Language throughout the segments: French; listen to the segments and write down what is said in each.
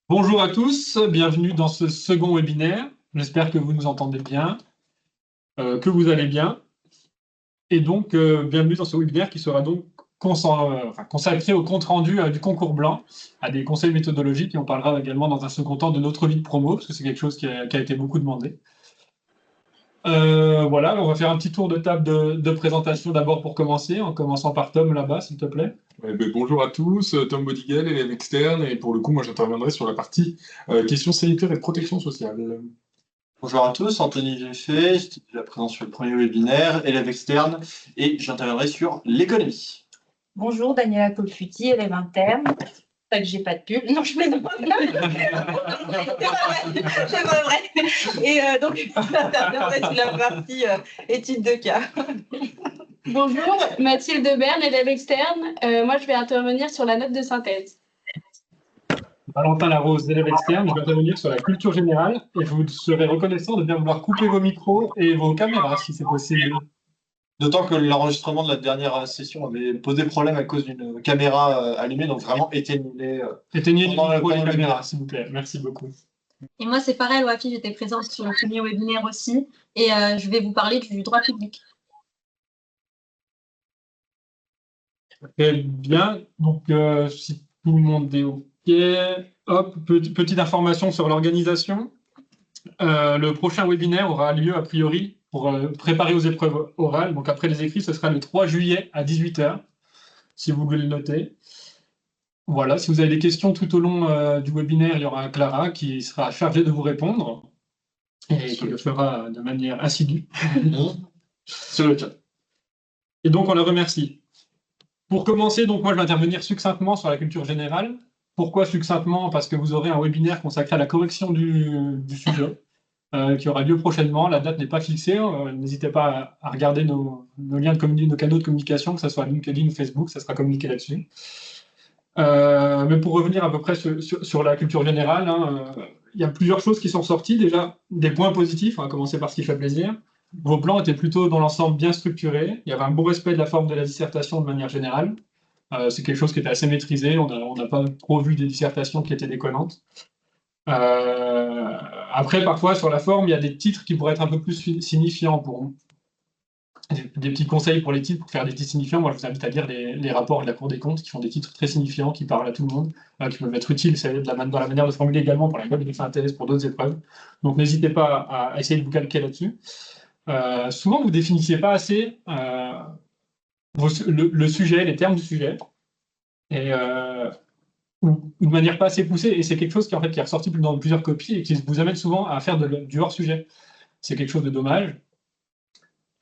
Bonjour à tous, bienvenue dans ce second webinaire. J'espère que vous nous entendez bien, que vous allez bien. Et donc, bienvenue dans ce webinaire qui sera donc consacré au compte-rendu du concours blanc, à des conseils méthodologiques, et on parlera également dans un second temps de notre vie de promo, parce que c'est quelque chose qui a été beaucoup demandé. Voilà, on va faire un petit tour de table de présentation d'abord pour commencer, en commençant par Tom là-bas, s'il te plaît. Bonjour à tous, Tom Bodigal, élève externe, et pour le coup, moi j'interviendrai sur la partie questions sanitaires et protection sociale. Bonjour à tous, Anthony Jeffet, j'étais déjà présent sur le premier webinaire, élève externe, et j'interviendrai sur l'économie. Bonjour, Daniela Colfuti, élève interne. Pas que j'ai pas de pub. Non, je plaisante. C'est pas vrai. Et donc, j'interviendrai sur la partie étude de cas. Bonjour, Mathilde Berne, élève externe. Moi, je vais intervenir sur la note de synthèse. Valentin Larose, élève externe, je vais intervenir sur la culture générale et je vous serai reconnaissant de bien vouloir couper vos micros et vos caméras si c'est possible. D'autant que l'enregistrement de la dernière session avait posé problème à cause d'une caméra allumée, donc vraiment éteignez-les. Éteignez les Pendant micros et les le caméras, webinaire. s'il vous plaît. Merci beaucoup. Et moi, c'est pareil, Wafi, j'étais présente sur le premier webinaire aussi, et je vais vous parler du droit public. Très bien. Donc, si tout le monde est OK, hop, petite information sur l'organisation. Le prochain webinaire aura lieu a priori pour préparer aux épreuves orales. Donc, après les écrits, ce sera le 3 juillet à 18 h, si vous voulez le noter. Voilà, si vous avez des questions tout au long du webinaire, il y aura Clara qui sera chargée de vous répondre et qui le fera de manière assidue Sur le chat. Et donc, on la remercie. Pour commencer, donc moi, je vais intervenir succinctement sur la culture générale. Pourquoi succinctement? Parce que vous aurez un webinaire consacré à la correction du sujet qui aura lieu prochainement. La date n'est pas fixée. N'hésitez pas à regarder nos liens nos canaux de communication, que ce soit LinkedIn ou Facebook, ça sera communiqué là-dessus. Mais pour revenir à peu près sur la culture générale, il y a plusieurs choses qui sont sorties. Déjà, des points positifs, on va commencer par ce qui fait plaisir. Vos plans étaient plutôt dans l'ensemble bien structurés. Il y avait un bon respect de la forme de la dissertation de manière générale. C'est quelque chose qui était assez maîtrisé. On n'a pas trop vu des dissertations qui étaient déconnantes. Après, parfois, sur la forme, il y a des titres qui pourraient être un peu plus signifiants pour des petits conseils pour les titres, pour faire des titres signifiants. Moi, je vous invite à lire les rapports de la Cour des comptes qui font des titres très signifiants, qui parlent à tout le monde, qui peuvent être utiles dans la manière de formuler également pour la note de synthèse, pour d'autres épreuves. Donc, n'hésitez pas à essayer de vous calquer là-dessus. Souvent, vous ne définissiez pas assez le sujet, les termes du sujet, et ou de manière pas assez poussée. Et c'est quelque chose qui est ressorti dans plusieurs copies et qui vous amène souvent à faire du hors-sujet. C'est quelque chose de dommage.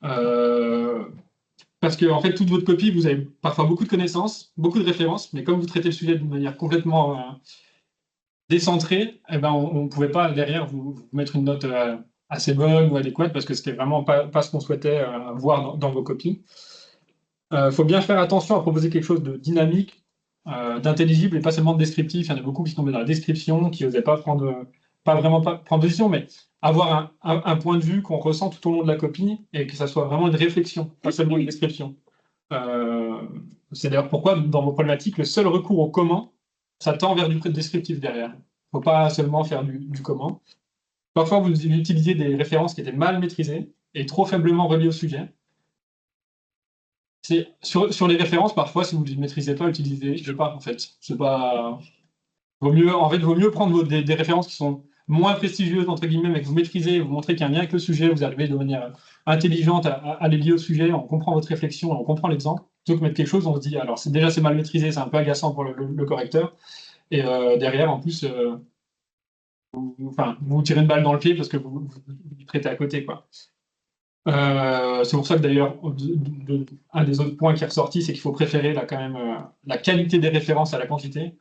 Parce que en fait, toute votre copie, vous avez parfois beaucoup de connaissances, beaucoup de références, mais comme vous traitez le sujet d'une manière complètement décentrée, eh ben, on ne pouvait pas derrière vous mettre une note assez bonne ou adéquate parce que c'était vraiment pas ce qu'on souhaitait voir dans vos copies. Il faut bien faire attention à proposer quelque chose de dynamique, d'intelligible et pas seulement de descriptif. Il y en a beaucoup qui sont tombés dans la description, qui n'osaient pas vraiment prendre position, mais avoir un point de vue qu'on ressent tout au long de la copie et que ça soit vraiment une réflexion, pas seulement une description. C'est d'ailleurs pourquoi, dans vos problématiques, le seul recours au comment, ça tend vers du descriptif derrière. Il ne faut pas seulement faire du comment. Parfois, vous utilisiez des références qui étaient mal maîtrisées et trop faiblement reliées au sujet. Sur les références, parfois, si vous ne les maîtrisez pas, utilisez pas, en fait. C'est pas... vaut mieux prendre des références qui sont moins prestigieuses, entre guillemets, mais que vous maîtrisez, vous montrez qu'il y a un lien avec le sujet, vous arrivez de manière intelligente à les lier au sujet, on comprend votre réflexion, on comprend l'exemple, plutôt que mettre quelque chose, on se dit, alors c'est mal maîtrisé, c'est un peu agaçant pour le correcteur, et derrière, en plus, vous tirez une balle dans le pied parce que vous traitez à côté, quoi. C'est pour ça que d'ailleurs, un des autres points qui est ressorti, c'est qu'il faut préférer quand même la qualité des références à la quantité.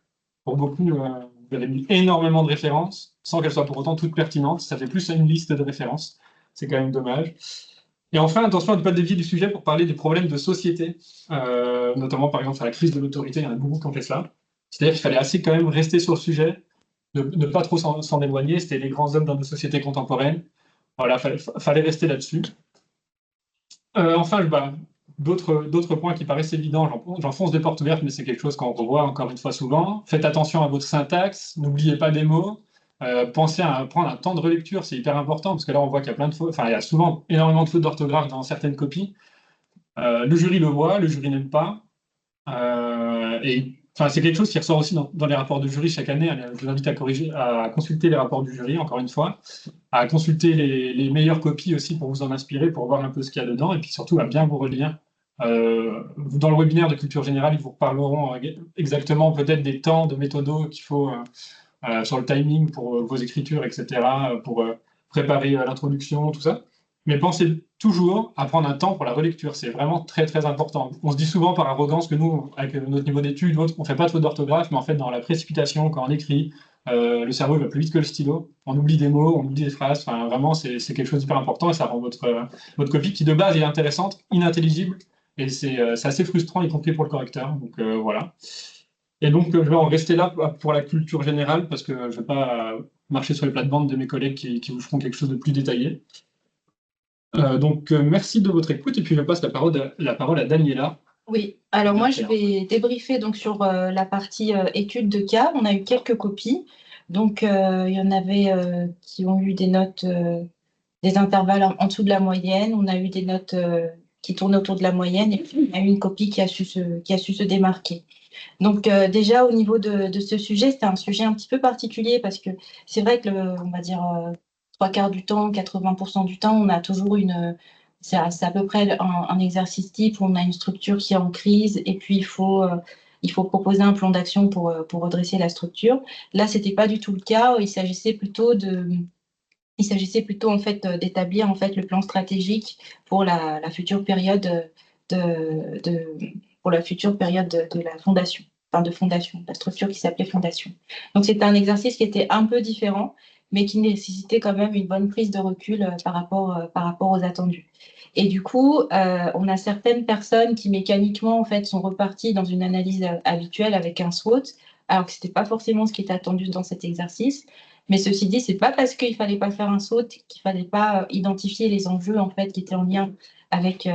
Pour beaucoup, vous avez mis énormément de références, sans qu'elles soient pour autant toutes pertinentes. Ça fait plus une liste de références. C'est quand même dommage. Et enfin, attention à ne pas dévier du sujet pour parler des problèmes de société, notamment par exemple sur la crise de l'autorité. Il y en a beaucoup qui ont fait cela. C'est-à-dire qu'il fallait assez quand même rester sur le sujet, ne pas trop s'en éloigner. C'était les grands hommes dans nos sociétés contemporaines. Voilà, fallait rester là-dessus. Enfin, d'autres points qui paraissent évidents, j'enfonce des portes ouvertes, mais c'est quelque chose qu'on revoit encore une fois souvent. Faites attention à votre syntaxe, n'oubliez pas des mots. Pensez à prendre un temps de relecture, c'est hyper important, parce que là, on voit qu'il y a plein de fautes, enfin, il y a souvent énormément de fautes d'orthographe dans certaines copies. Le jury le voit, le jury n'aime pas. Et enfin, c'est quelque chose qui ressort aussi dans les rapports de jury chaque année. Je vous invite à consulter les rapports du jury, encore une fois, à consulter les meilleures copies aussi pour vous en inspirer, pour voir un peu ce qu'il y a dedans, et puis surtout à bien vous relire. Dans le webinaire de culture générale, ils vous reparleront exactement peut-être des temps de méthodo qu'il faut sur le timing pour vos écritures, etc., pour préparer l'introduction, tout ça. Mais pensez toujours à prendre un temps pour la relecture. C'est vraiment très, très important. On se dit souvent par arrogance que nous, avec notre niveau d'études, on ne fait pas de faute d'orthographe, mais en fait, dans la précipitation, quand on écrit, le cerveau va plus vite que le stylo. On oublie des mots, on oublie des phrases. Enfin, vraiment, c'est quelque chose d'hyper important et ça rend votre copie, qui de base est intéressante, inintelligible. Et c'est assez frustrant, y compris pour le correcteur. Donc voilà. Et donc, je vais en rester là pour la culture générale, parce que je ne vais pas marcher sur les plates-bandes de mes collègues qui vous feront quelque chose de plus détaillé. Donc, merci de votre écoute, et puis je passe la parole à Daniela. Oui, alors moi je vais débriefer donc sur la partie études de cas. On a eu quelques copies, donc il y en avait qui ont eu des notes, des intervalles en dessous de la moyenne. On a eu des notes qui tournent autour de la moyenne, et puis on a eu une copie qui a su se démarquer. Donc déjà au niveau de ce sujet, c'était un sujet un petit peu particulier parce que c'est vrai que on va dire 3/4 du temps, 80% du temps, on a toujours c'est à peu près un exercice type où on a une structure qui est en crise et puis il faut proposer un plan d'action pour redresser la structure. Là, c'était pas du tout le cas. Il s'agissait plutôt en fait d'établir en fait le plan stratégique pour la future période pour la future période de la fondation, enfin de fondation, la structure qui s'appelait fondation. Donc c'était un exercice qui était un peu différent, mais qui nécessitait quand même une bonne prise de recul par rapport aux attendus. Et du coup, on a certaines personnes qui mécaniquement en fait sont reparties dans une analyse habituelle avec un SWOT, alors que c'était pas forcément ce qui était attendu dans cet exercice. Mais ceci dit, c'est pas parce qu'il fallait pas faire un SWOT qu'il fallait pas identifier les enjeux en fait qui étaient en lien avec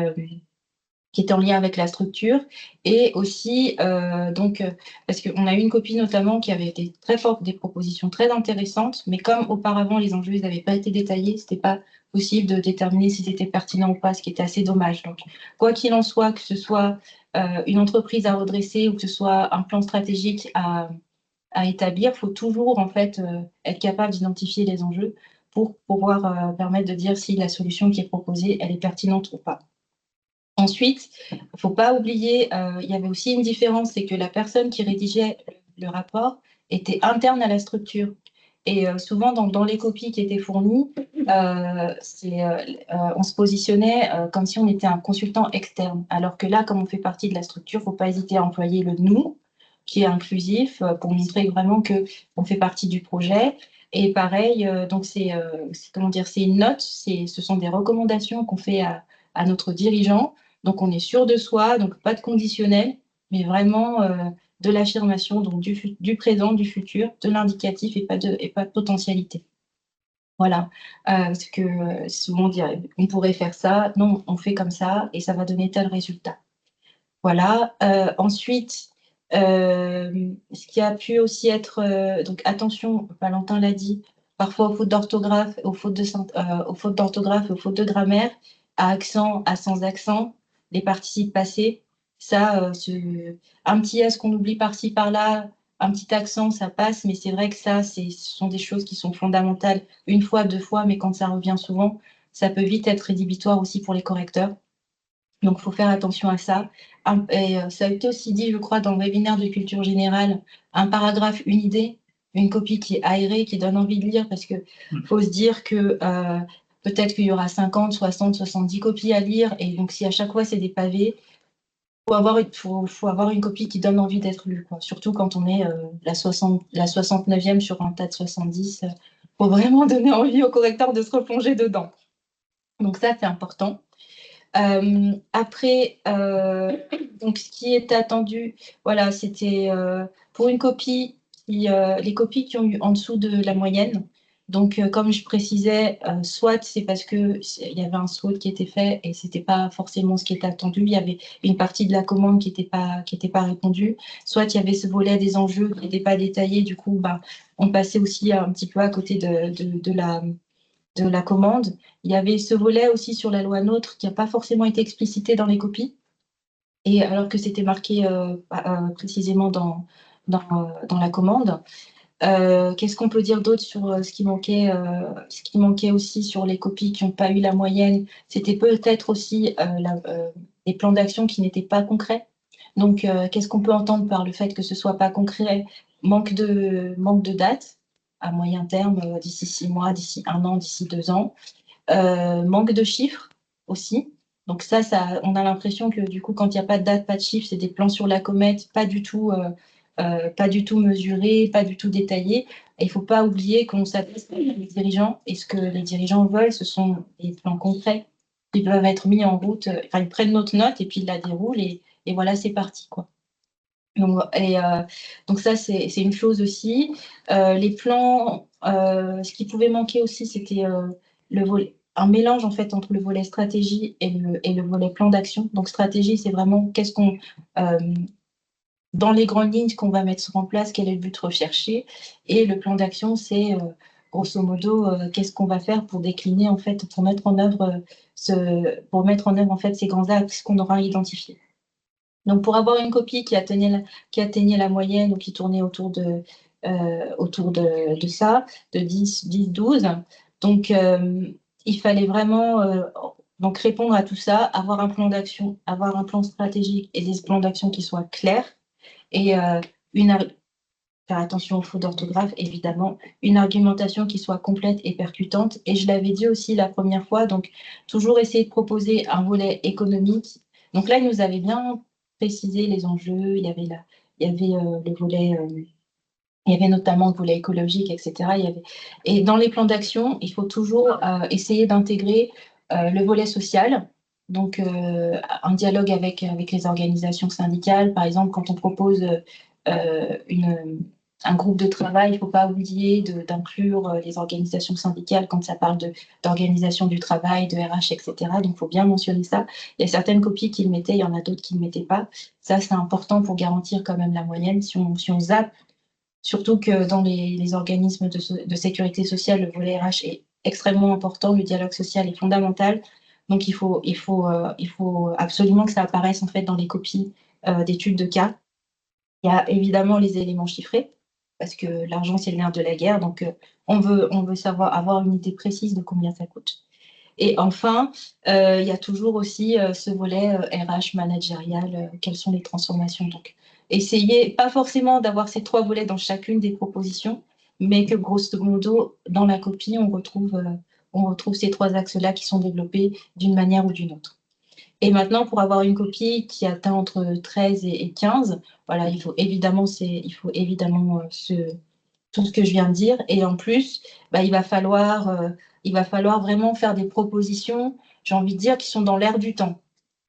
la structure, et aussi parce qu'on a eu une copie notamment qui avait été très forte, des propositions très intéressantes, mais comme auparavant les enjeux n'avaient pas été détaillés, c'était pas possible de déterminer si c'était pertinent ou pas, ce qui était assez dommage. Donc quoi qu'il en soit, que ce soit une entreprise à redresser ou que ce soit un plan stratégique à établir, il faut toujours en fait être capable d'identifier les enjeux pour pouvoir permettre de dire si la solution qui est proposée, elle est pertinente ou pas. Ensuite, il ne faut pas oublier, il y avait aussi une différence, c'est que la personne qui rédigeait le rapport était interne à la structure. Et souvent, dans les copies qui étaient fournies, on se positionnait comme si on était un consultant externe. Alors que là, comme on fait partie de la structure, il ne faut pas hésiter à employer le « nous », qui est inclusif, pour montrer vraiment qu'on fait partie du projet. Et pareil, donc c'est une note, ce sont des recommandations qu'on fait à notre dirigeant. Donc, on est sûr de soi, donc pas de conditionnel, mais vraiment de l'affirmation, donc du présent, du futur, de l'indicatif et pas de potentialité. Voilà, parce que souvent on dirait, on pourrait faire ça, non, on fait comme ça et ça va donner tel résultat. Voilà, ensuite, ce qui a pu aussi être, donc attention, Valentin l'a dit, parfois aux fautes d'orthographe, aux fautes d'orthographe, aux fautes de grammaire, à accent, à sans accent, les participes passés, ça, un petit S qu'on oublie par-ci, par-là, un petit accent, ça passe, mais c'est vrai que ça, ce sont des choses qui sont fondamentales une fois, deux fois, mais quand ça revient souvent, ça peut vite être rédhibitoire aussi pour les correcteurs. Donc, il faut faire attention à ça. Et ça a été aussi dit, je crois, dans le webinaire de culture générale, un paragraphe, une idée, une copie qui est aérée, qui donne envie de lire, parce qu'il faut se dire que peut-être qu'il y aura 50, 60, 70 copies à lire, et donc si à chaque fois c'est des pavés, faut avoir une copie qui donne envie d'être lue, quoi. Surtout quand on est la 69e sur un tas de 70, faut vraiment donner envie au correcteur de se replonger dedans. Donc ça, c'est important. Après, donc ce qui est attendu, voilà, c'était pour une copie, les copies qui ont eu en dessous de la moyenne. Donc, comme je précisais, soit c'est parce qu'il y avait un SWOT qui était fait et c'était pas forcément ce qui était attendu. Il y avait une partie de la commande qui était pas répondue. Soit il y avait ce volet des enjeux qui n'était pas détaillé. Du coup, on passait aussi un petit peu à côté de la commande. Il y avait ce volet aussi sur la loi NOTRe qui n'a pas forcément été explicité dans les copies. Et alors que c'était marqué précisément dans la commande. Qu'est-ce qu'on peut dire d'autre sur ce qui manquait aussi sur les copies qui n'ont pas eu la moyenne? C'était peut-être aussi les plans d'action qui n'étaient pas concrets. Donc, qu'est-ce qu'on peut entendre par le fait que ce soit pas concret? Manque de date à moyen terme, d'ici 6 mois, d'ici 1 an, d'ici 2 ans. Manque de chiffres aussi. Donc ça, on a l'impression que du coup, quand il n'y a pas de date, pas de chiffres, c'est des plans sur la comète, pas du tout mesurés, pas du tout détaillés. Et il ne faut pas oublier qu'on s'adresse aux dirigeants et ce que les dirigeants veulent, ce sont des plans concrets qui peuvent être mis en route. Enfin, ils prennent notre note et puis ils la déroulent et voilà, c'est parti, quoi. Donc ça, c'est une chose aussi. Les plans, ce qui pouvait manquer aussi, c'était un mélange en fait entre le volet stratégie et le volet plan d'action. Donc stratégie, c'est vraiment dans les grandes lignes, ce qu'on va mettre en place, quel est le but recherché. Et le plan d'action, c'est grosso modo, qu'est-ce qu'on va faire pour décliner en fait, pour mettre en œuvre en fait ces grands axes qu'on aura identifiés. Donc, pour avoir une copie qui atteignait la moyenne ou qui tournait autour de ça, de 10, 12, donc il fallait vraiment donc répondre à tout ça, avoir un plan d'action, avoir un plan stratégique et des plans d'action qui soient clairs et faire attention aux fautes d'orthographe, évidemment, une argumentation qui soit complète et percutante. Et je l'avais dit aussi la première fois, donc toujours essayer de proposer un volet économique. Donc là, il nous avait bien précisé les enjeux, il y avait le volet, il y avait notamment le volet écologique, etc. Et dans les plans d'action, il faut toujours essayer d'intégrer le volet social. Donc, un dialogue avec les organisations syndicales. Par exemple, quand on propose un groupe de travail, il ne faut pas oublier d'inclure les organisations syndicales quand ça parle d'organisation du travail, de RH, etc. Donc, il faut bien mentionner ça. Il y a certaines copies qui le mettaient, il y en a d'autres qui ne le mettaient pas. Ça, c'est important pour garantir quand même la moyenne. Si on zappe, surtout que dans les organismes de sécurité sociale, le volet RH est extrêmement important, le dialogue social est fondamental. Donc, il faut absolument que ça apparaisse en fait dans les copies d'études de cas. Il y a évidemment les éléments chiffrés, parce que l'argent, c'est le nerf de la guerre. Donc, on veut avoir une idée précise de combien ça coûte. Et enfin, il y a toujours aussi ce volet RH managérial, quelles sont les transformations. Donc, essayez pas forcément d'avoir ces 3 volets dans chacune des propositions, mais que grosso modo, dans la copie, on retrouve ces 3 axes-là qui sont développés d'une manière ou d'une autre. Et maintenant, pour avoir une copie qui atteint entre 13 et 15, voilà, il faut évidemment tout ce que je viens de dire. Et en plus, il va falloir vraiment faire des propositions, j'ai envie de dire, qui sont dans l'air du temps.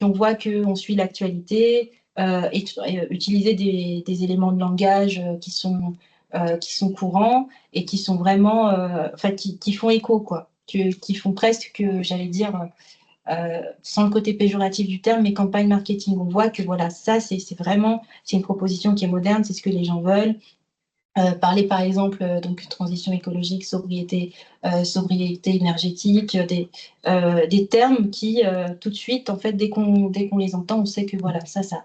On voit qu'on suit l'actualité, utiliser des éléments de langage qui sont courants et qui sont vraiment, qui font écho, quoi, qui font presque, j'allais dire, sans le côté péjoratif du terme, mais campagne marketing. On voit que voilà, ça, c'est une proposition qui est moderne, c'est ce que les gens veulent. Parler par exemple donc transition écologique, sobriété énergétique, des termes qui tout de suite en fait dès qu'on les entend, on sait que voilà ça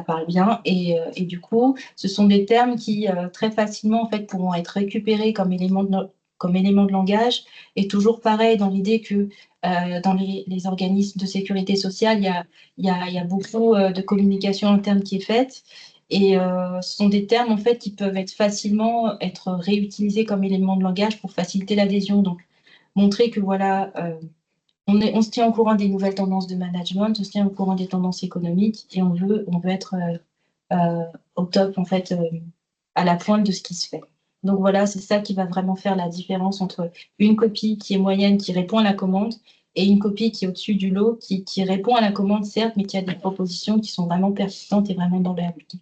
parle bien et du coup ce sont des termes qui très facilement en fait pourront être récupérés comme éléments de langage. Et toujours pareil dans l'idée que dans les organismes de sécurité sociale, il y a beaucoup de communication interne qui est faite. Et ce sont des termes en fait qui peuvent facilement être réutilisés comme éléments de langage pour faciliter l'adhésion. Donc, montrer que voilà, on se tient au courant des nouvelles tendances de management, on se tient au courant des tendances économiques et on veut être au top en fait, à la pointe de ce qui se fait. Donc voilà, c'est ça qui va vraiment faire la différence entre une copie qui est moyenne, qui répond à la commande, et une copie qui est au-dessus du lot, qui répond à la commande certes, mais qui a des propositions qui sont vraiment persistantes et vraiment dans l'air du temps.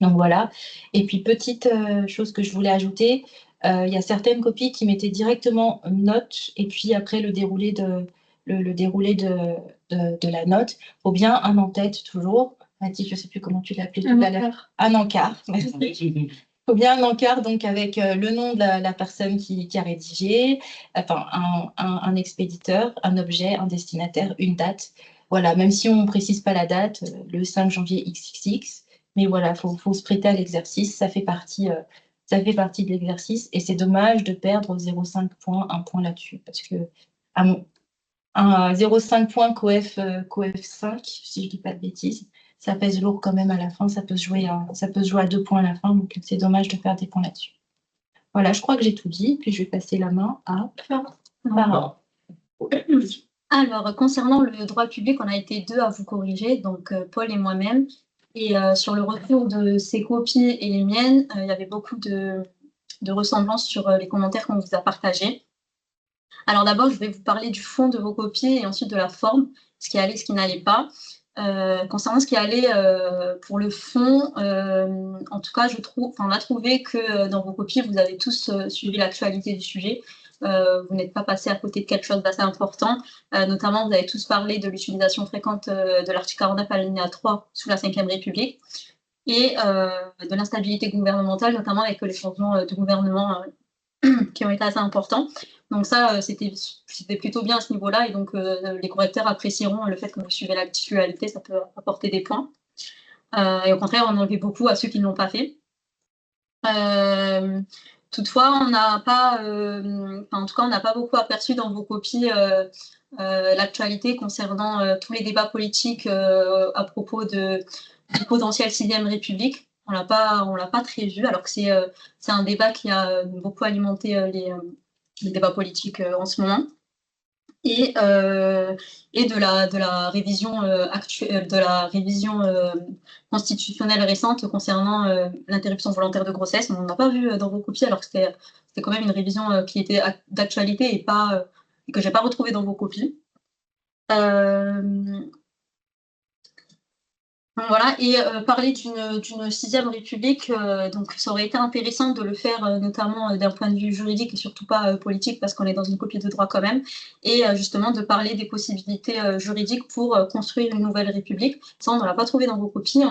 Donc voilà. Et puis, petite chose que je voulais ajouter, il y a certaines copies qui mettaient directement note et puis après le déroulé de la note. Il faut bien un en tête toujours. Mathilde, je ne sais plus comment tu l'as appelé tout à l'heure. Un encart, merci. Il faut bien un encart donc avec le nom de la personne qui a rédigé, enfin un expéditeur, un objet, un destinataire, une date. Voilà, même si on ne précise pas la date, le 5 janvier XXX, mais voilà, faut se prêter à l'exercice, ça fait partie de l'exercice et c'est dommage de perdre 0,5 points, 1 point là-dessus parce que un 0,5 points coef 5, si je ne dis pas de bêtises, ça pèse lourd quand même à la fin, ça peut se jouer à 2 points à la fin, donc c'est dommage de perdre des points là-dessus. Voilà, je crois que j'ai tout dit, puis je vais passer la main à Farah. Alors, concernant le droit public, on a été 2 à vous corriger, donc Paul et moi-même. Et sur le retour de ces copies et les miennes, il y avait beaucoup de ressemblances sur les commentaires qu'on vous a partagés. Alors d'abord, je vais vous parler du fond de vos copies et ensuite de la forme, ce qui allait, ce qui n'allait pas. Concernant ce qui allait pour le fond, en tout cas, on a trouvé que dans vos copies, vous avez tous suivi l'actualité du sujet. Vous n'êtes pas passé à côté de quelque chose d'assez important. Notamment, vous avez tous parlé de l'utilisation fréquente de l'article 49 alinéa 3 sous la Ve République et de l'instabilité gouvernementale, notamment avec les changements de gouvernement qui ont été assez importants. Donc ça, c'était plutôt bien à ce niveau-là, et donc les correcteurs apprécieront le fait que vous suivez l'actualité, ça peut apporter des points. Et au contraire, on enlevait beaucoup à ceux qui ne l'ont pas fait. Toutefois, on n'a pas, en tout cas, on n'a pas beaucoup aperçu dans vos copies l'actualité concernant tous les débats politiques à propos du potentiel 6e République. On l'a pas très vu, alors que c'est un débat qui a beaucoup alimenté les débats politiques en ce moment. Et de la révision constitutionnelle récente concernant l'interruption volontaire de grossesse. On n'a pas vu dans vos copies, alors que c'était quand même une révision qui était d'actualité et que j'ai pas retrouvée dans vos copies. Voilà, et parler d'une 6e République, donc ça aurait été intéressant de le faire notamment d'un point de vue juridique et surtout pas politique, parce qu'on est dans une copie de droit quand même, et justement de parler des possibilités juridiques pour construire une nouvelle République. Ça, on ne l'a pas trouvé dans vos copies.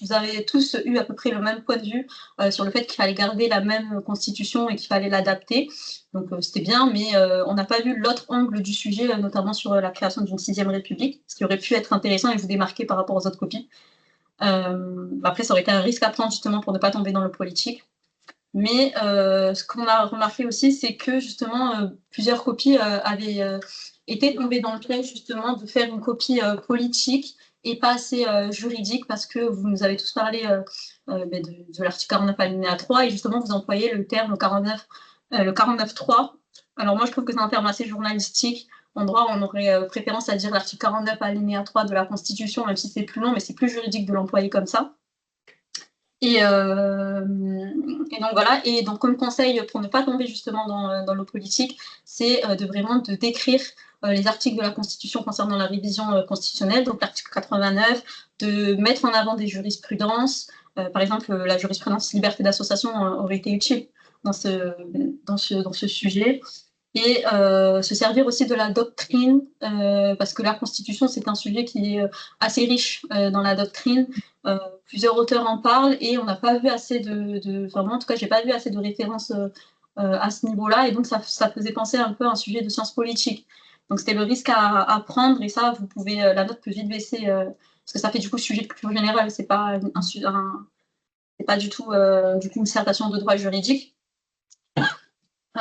Vous avez tous eu à peu près le même point de vue sur le fait qu'il fallait garder la même constitution et qu'il fallait l'adapter. Donc c'était bien, mais on n'a pas vu l'autre angle du sujet, notamment sur la création d'une 6e République, ce qui aurait pu être intéressant et vous démarquer par rapport aux autres copies. Après, ça aurait été un risque à prendre justement pour ne pas tomber dans le politique. Mais ce qu'on a remarqué aussi, c'est que justement plusieurs copies avaient été tombées dans le piège justement de faire une copie politique et pas assez juridique, parce que vous nous avez tous parlé de l'article 49 alinéa 3 et justement vous employez le terme 49.3. Alors moi je trouve que c'est un terme assez journalistique. En droit, on aurait préférence à dire l'article 49 alinéa 3 de la Constitution, même si c'est plus long, mais c'est plus juridique de l'employer comme ça. Et donc voilà, et donc comme conseil pour ne pas tomber justement dans le politique, c'est vraiment de décrire les articles de la Constitution concernant la révision constitutionnelle, donc l'article 89, de mettre en avant des jurisprudences. Par exemple, la jurisprudence liberté d'association aurait été utile dans ce sujet. Et se servir aussi de la doctrine, parce que la Constitution, c'est un sujet qui est assez riche dans la doctrine. Plusieurs auteurs en parlent et on n'a pas vu assez vraiment, en tout cas, j'ai pas vu assez de références à ce niveau-là, et donc ça faisait penser un peu à un sujet de sciences politiques. Donc c'était le risque à prendre, et ça, vous pouvez, la note peut vite baisser, parce que ça fait du coup sujet de culture générale, c'est pas c'est pas du tout du coup une dissertation de droit juridique.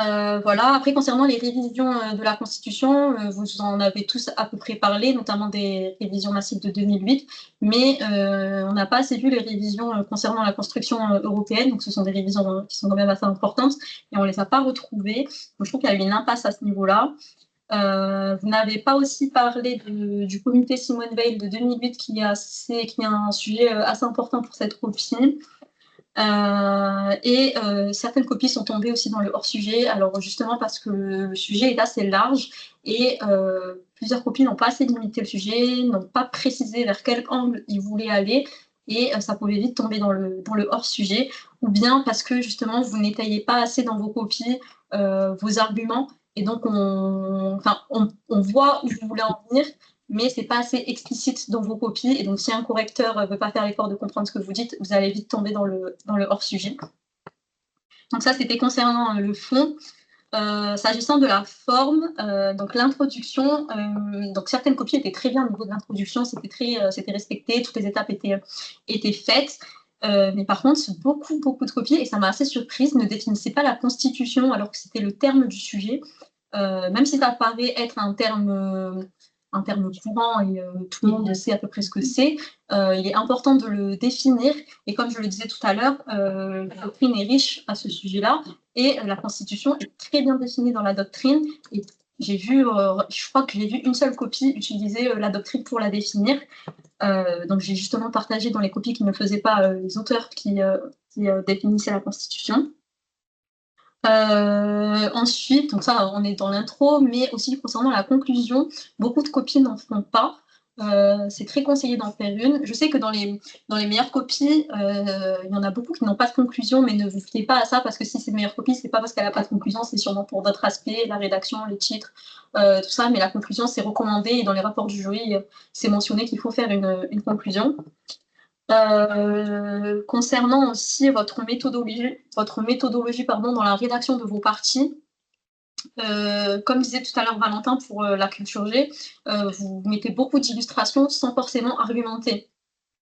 Voilà. Après, concernant les révisions de la Constitution, vous en avez tous à peu près parlé, notamment des révisions massives de 2008, mais on n'a pas assez vu les révisions concernant la construction européenne, donc ce sont des révisions qui sont quand même assez importantes, et on ne les a pas retrouvées. Donc je trouve qu'il y a eu une impasse à ce niveau-là. Vous n'avez pas aussi parlé du comité Simone Veil de 2008, qui est un sujet assez important pour cette copie. Certaines copies sont tombées aussi dans le hors-sujet, alors justement parce que le sujet est assez large et plusieurs copies n'ont pas assez limité le sujet, n'ont pas précisé vers quel angle ils voulaient aller, et ça pouvait vite tomber dans le hors-sujet, ou bien parce que justement vous n'étayez pas assez dans vos copies vos arguments, et donc on voit où vous voulez en venir, mais c'est pas assez explicite dans vos copies, et donc si un correcteur veut pas faire l'effort de comprendre ce que vous dites, vous allez vite tomber dans le hors-sujet. Donc ça, c'était concernant le fond. S'agissant de la forme, donc l'introduction, donc certaines copies étaient très bien au niveau de l'introduction, c'était respecté, toutes les étapes étaient faites. Mais par contre, beaucoup de copies, et ça m'a assez surprise, ne définissaient pas la Constitution alors que c'était le terme du sujet. Même si ça paraît être un terme courant et tout le monde sait à peu près ce que c'est, il est important de le définir. Et comme je le disais tout à l'heure, la doctrine est riche à ce sujet-là, et la Constitution est très bien définie dans la doctrine. Et je crois que j'ai vu une seule copie utiliser la doctrine pour la définir. Donc j'ai justement partagé dans les copies qui ne faisaient pas les auteurs qui définissaient la Constitution. Ensuite, donc ça, on est dans l'intro, mais aussi concernant la conclusion, beaucoup de copies n'en font pas. C'est très conseillé d'en faire une. Je sais que dans les meilleures copies, il y en a beaucoup qui n'ont pas de conclusion, mais ne vous fiez pas à ça, parce que si c'est une meilleure copie, c'est pas parce qu'elle n'a pas de conclusion, c'est sûrement pour d'autres aspects, la rédaction, les titres, tout ça, mais la conclusion, c'est recommandé, et dans les rapports du jury, c'est mentionné qu'il faut faire une conclusion. Concernant aussi votre méthodologie dans la rédaction de vos parties, comme disait tout à l'heure Valentin pour la culture G, vous mettez beaucoup d'illustrations sans forcément argumenter.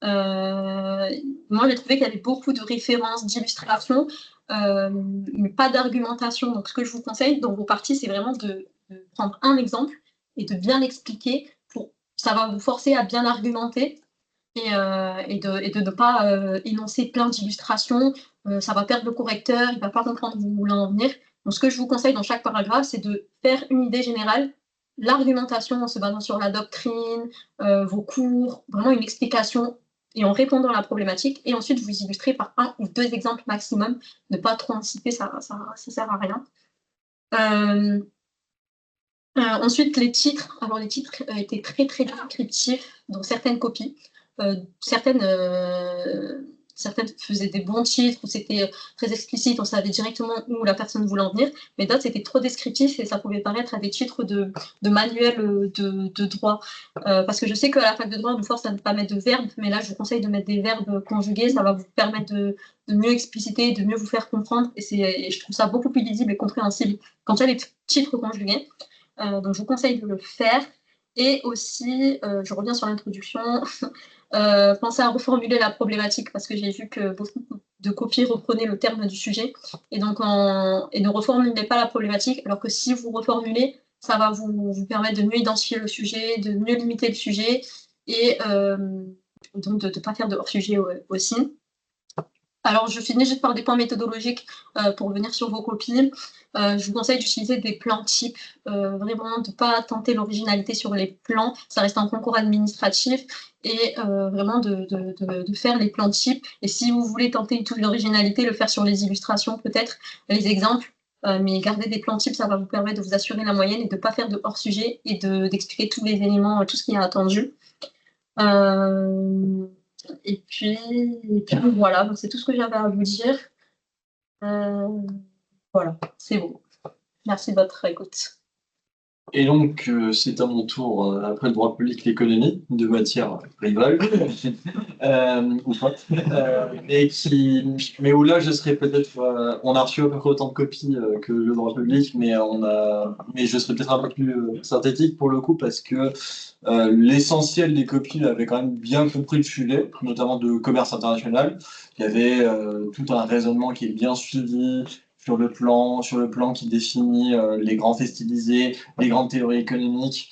Moi, j'ai trouvé qu'il y avait beaucoup de références, d'illustrations, mais pas d'argumentation. Donc, ce que je vous conseille dans vos parties, c'est vraiment de prendre un exemple et de bien l'expliquer. Ça va vous forcer à bien argumenter. Et de ne pas énoncer plein d'illustrations, ça va perdre le correcteur, il ne va pas comprendre où vous voulez en venir. Donc ce que je vous conseille dans chaque paragraphe, c'est de faire une idée générale, l'argumentation en se basant sur la doctrine, vos cours, vraiment une explication, et en répondant à la problématique, et ensuite vous illustrez par 1 ou 2 exemples maximum, ne pas trop anticiper, ça sert à rien. Ensuite, les titres. Alors, les titres étaient très descriptifs dans certaines copies. Certaines faisaient des bons titres, où c'était très explicite, on savait directement où la personne voulait en venir, mais d'autres c'était trop descriptif et ça pouvait paraître à des titres de manuel de droit. Parce que je sais qu'à la fac de droit, on nous force à ne pas mettre de verbes, mais là je vous conseille de mettre des verbes conjugués, ça va vous permettre de mieux expliciter, de mieux vous faire comprendre, et je trouve ça beaucoup plus lisible et compréhensible quand il y a des titres conjugués. Donc je vous conseille de le faire. Et aussi, je reviens sur l'introduction, pensez à reformuler la problématique, parce que j'ai vu que beaucoup de copies reprenaient le terme du sujet, et donc ne reformulez pas la problématique, alors que si vous reformulez, ça va vous permettre de mieux identifier le sujet, de mieux limiter le sujet, et donc de ne pas faire de hors-sujet aussi. Alors, je finis juste par des points méthodologiques pour revenir sur vos copies. Je vous conseille d'utiliser des plans types, vraiment de ne pas tenter l'originalité sur les plans, ça reste un concours administratif, et vraiment de faire les plans types. Et si vous voulez tenter une touche d'originalité, le faire sur les illustrations peut-être, les exemples, mais garder des plans types, ça va vous permettre de vous assurer la moyenne et de ne pas faire de hors-sujet et d'expliquer tous les éléments, tout ce qui est attendu. Et puis voilà, donc c'est tout ce que j'avais à vous dire. Voilà, c'est bon. Merci de votre écoute. Et donc, c'est à mon tour, après le droit public, l'économie, de matière rivale, ou pas, mais où là, je serais peut-être, on a reçu à peu près autant de copies que le droit public, mais je serais peut-être un peu plus synthétique pour le coup, parce que l'essentiel des copies avait quand même bien compris le sujet, notamment de commerce international. Il y avait tout un raisonnement qui est bien suivi, sur le plan qui définit les grands faits stylisés, les grandes théories économiques,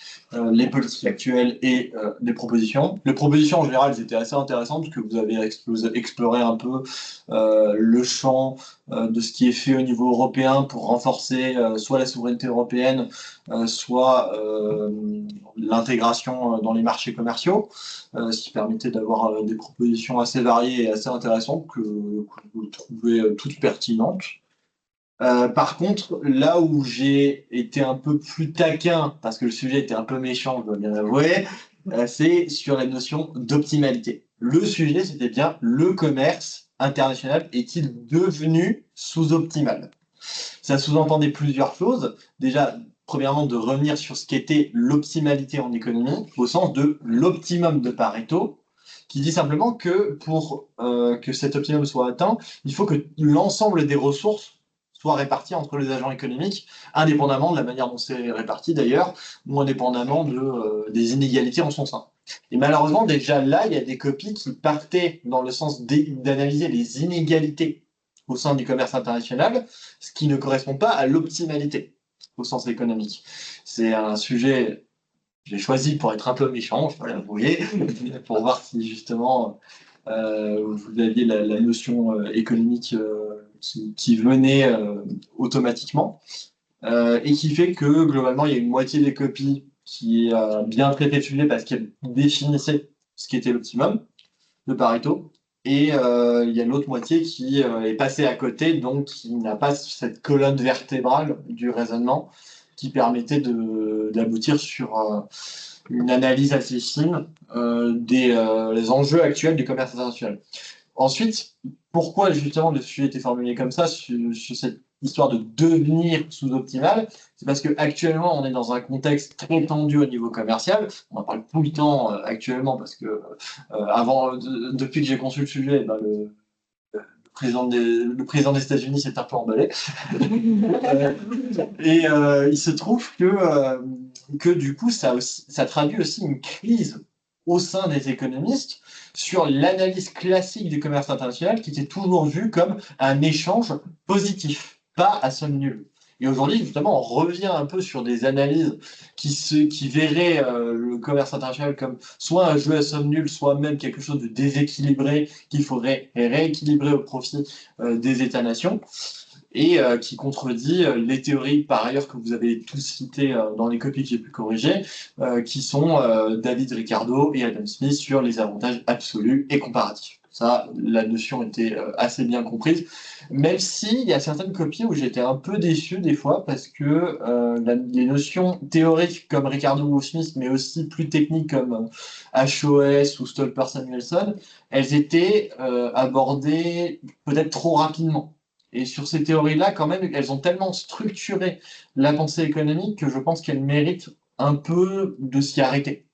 les politiques actuelles et les propositions. Les propositions, en général, elles étaient assez intéressantes, parce que vous avez exploré un peu le champ de ce qui est fait au niveau européen pour renforcer soit la souveraineté européenne, soit l'intégration dans les marchés commerciaux, ce qui permettait d'avoir des propositions assez variées et assez intéressantes que vous trouvez toutes pertinentes. Par contre, là où j'ai été un peu plus taquin, parce que le sujet était un peu méchant, je dois bien avouer, c'est sur la notion d'optimalité. Le sujet, c'était bien le commerce international est-il devenu sous-optimal? Ça sous-entendait plusieurs choses. Déjà, premièrement, de revenir sur ce qu'était l'optimalité en économie, au sens de l'optimum de Pareto, qui dit simplement que pour que cet optimum soit atteint, il faut que l'ensemble des ressources soient réparties entre les agents économiques, indépendamment de la manière dont c'est réparti d'ailleurs, ou indépendamment des inégalités en son sein. Et malheureusement, déjà là, il y a des copies qui partaient dans le sens d'analyser les inégalités au sein du commerce international, ce qui ne correspond pas à l'optimalité au sens économique. C'est un sujet que j'ai choisi pour être un peu méchant, je peux l'avouer, pour voir si justement vous aviez la notion économique qui venait automatiquement, et qui fait que globalement, il y a une moitié des copies qui a bien traité le sujet parce qu'elle définissait ce qui était l'optimum de Pareto. Et il y a l'autre moitié qui est passée à côté, donc qui n'a pas cette colonne vertébrale du raisonnement qui permettait d'aboutir sur une analyse assez fine des enjeux actuels du commerce international. Ensuite, pourquoi justement le sujet était formulé comme ça, sur cette histoire de devenir sous-optimal? C'est parce qu'actuellement, on est dans un contexte très tendu au niveau commercial. On en parle tout le temps actuellement parce que depuis que j'ai conçu le sujet, ben, le président des États-Unis s'est un peu emballé. Il se trouve que du coup, ça traduit aussi une crise au sein des économistes sur l'analyse classique du commerce international qui était toujours vue comme un échange positif, pas à somme nulle. Et aujourd'hui, justement, on revient un peu sur des analyses qui verraient le commerce international comme soit un jeu à somme nulle, soit même quelque chose de déséquilibré qu'il faudrait rééquilibrer au profit des États-nations, et qui contredit les théories, par ailleurs, que vous avez tous citées dans les copies que j'ai pu corriger, qui sont David Ricardo et Adam Smith sur les avantages absolus et comparatifs. Ça, la notion était assez bien comprise, même s'il y a certaines copies où j'étais un peu déçu des fois, parce que les notions théoriques comme Ricardo ou Smith, mais aussi plus techniques comme HOS ou Stolper-Samuelson, elles étaient abordées peut-être trop rapidement. Et sur ces théories-là, quand même, elles ont tellement structuré la pensée économique que je pense qu'elles méritent un peu de s'y arrêter.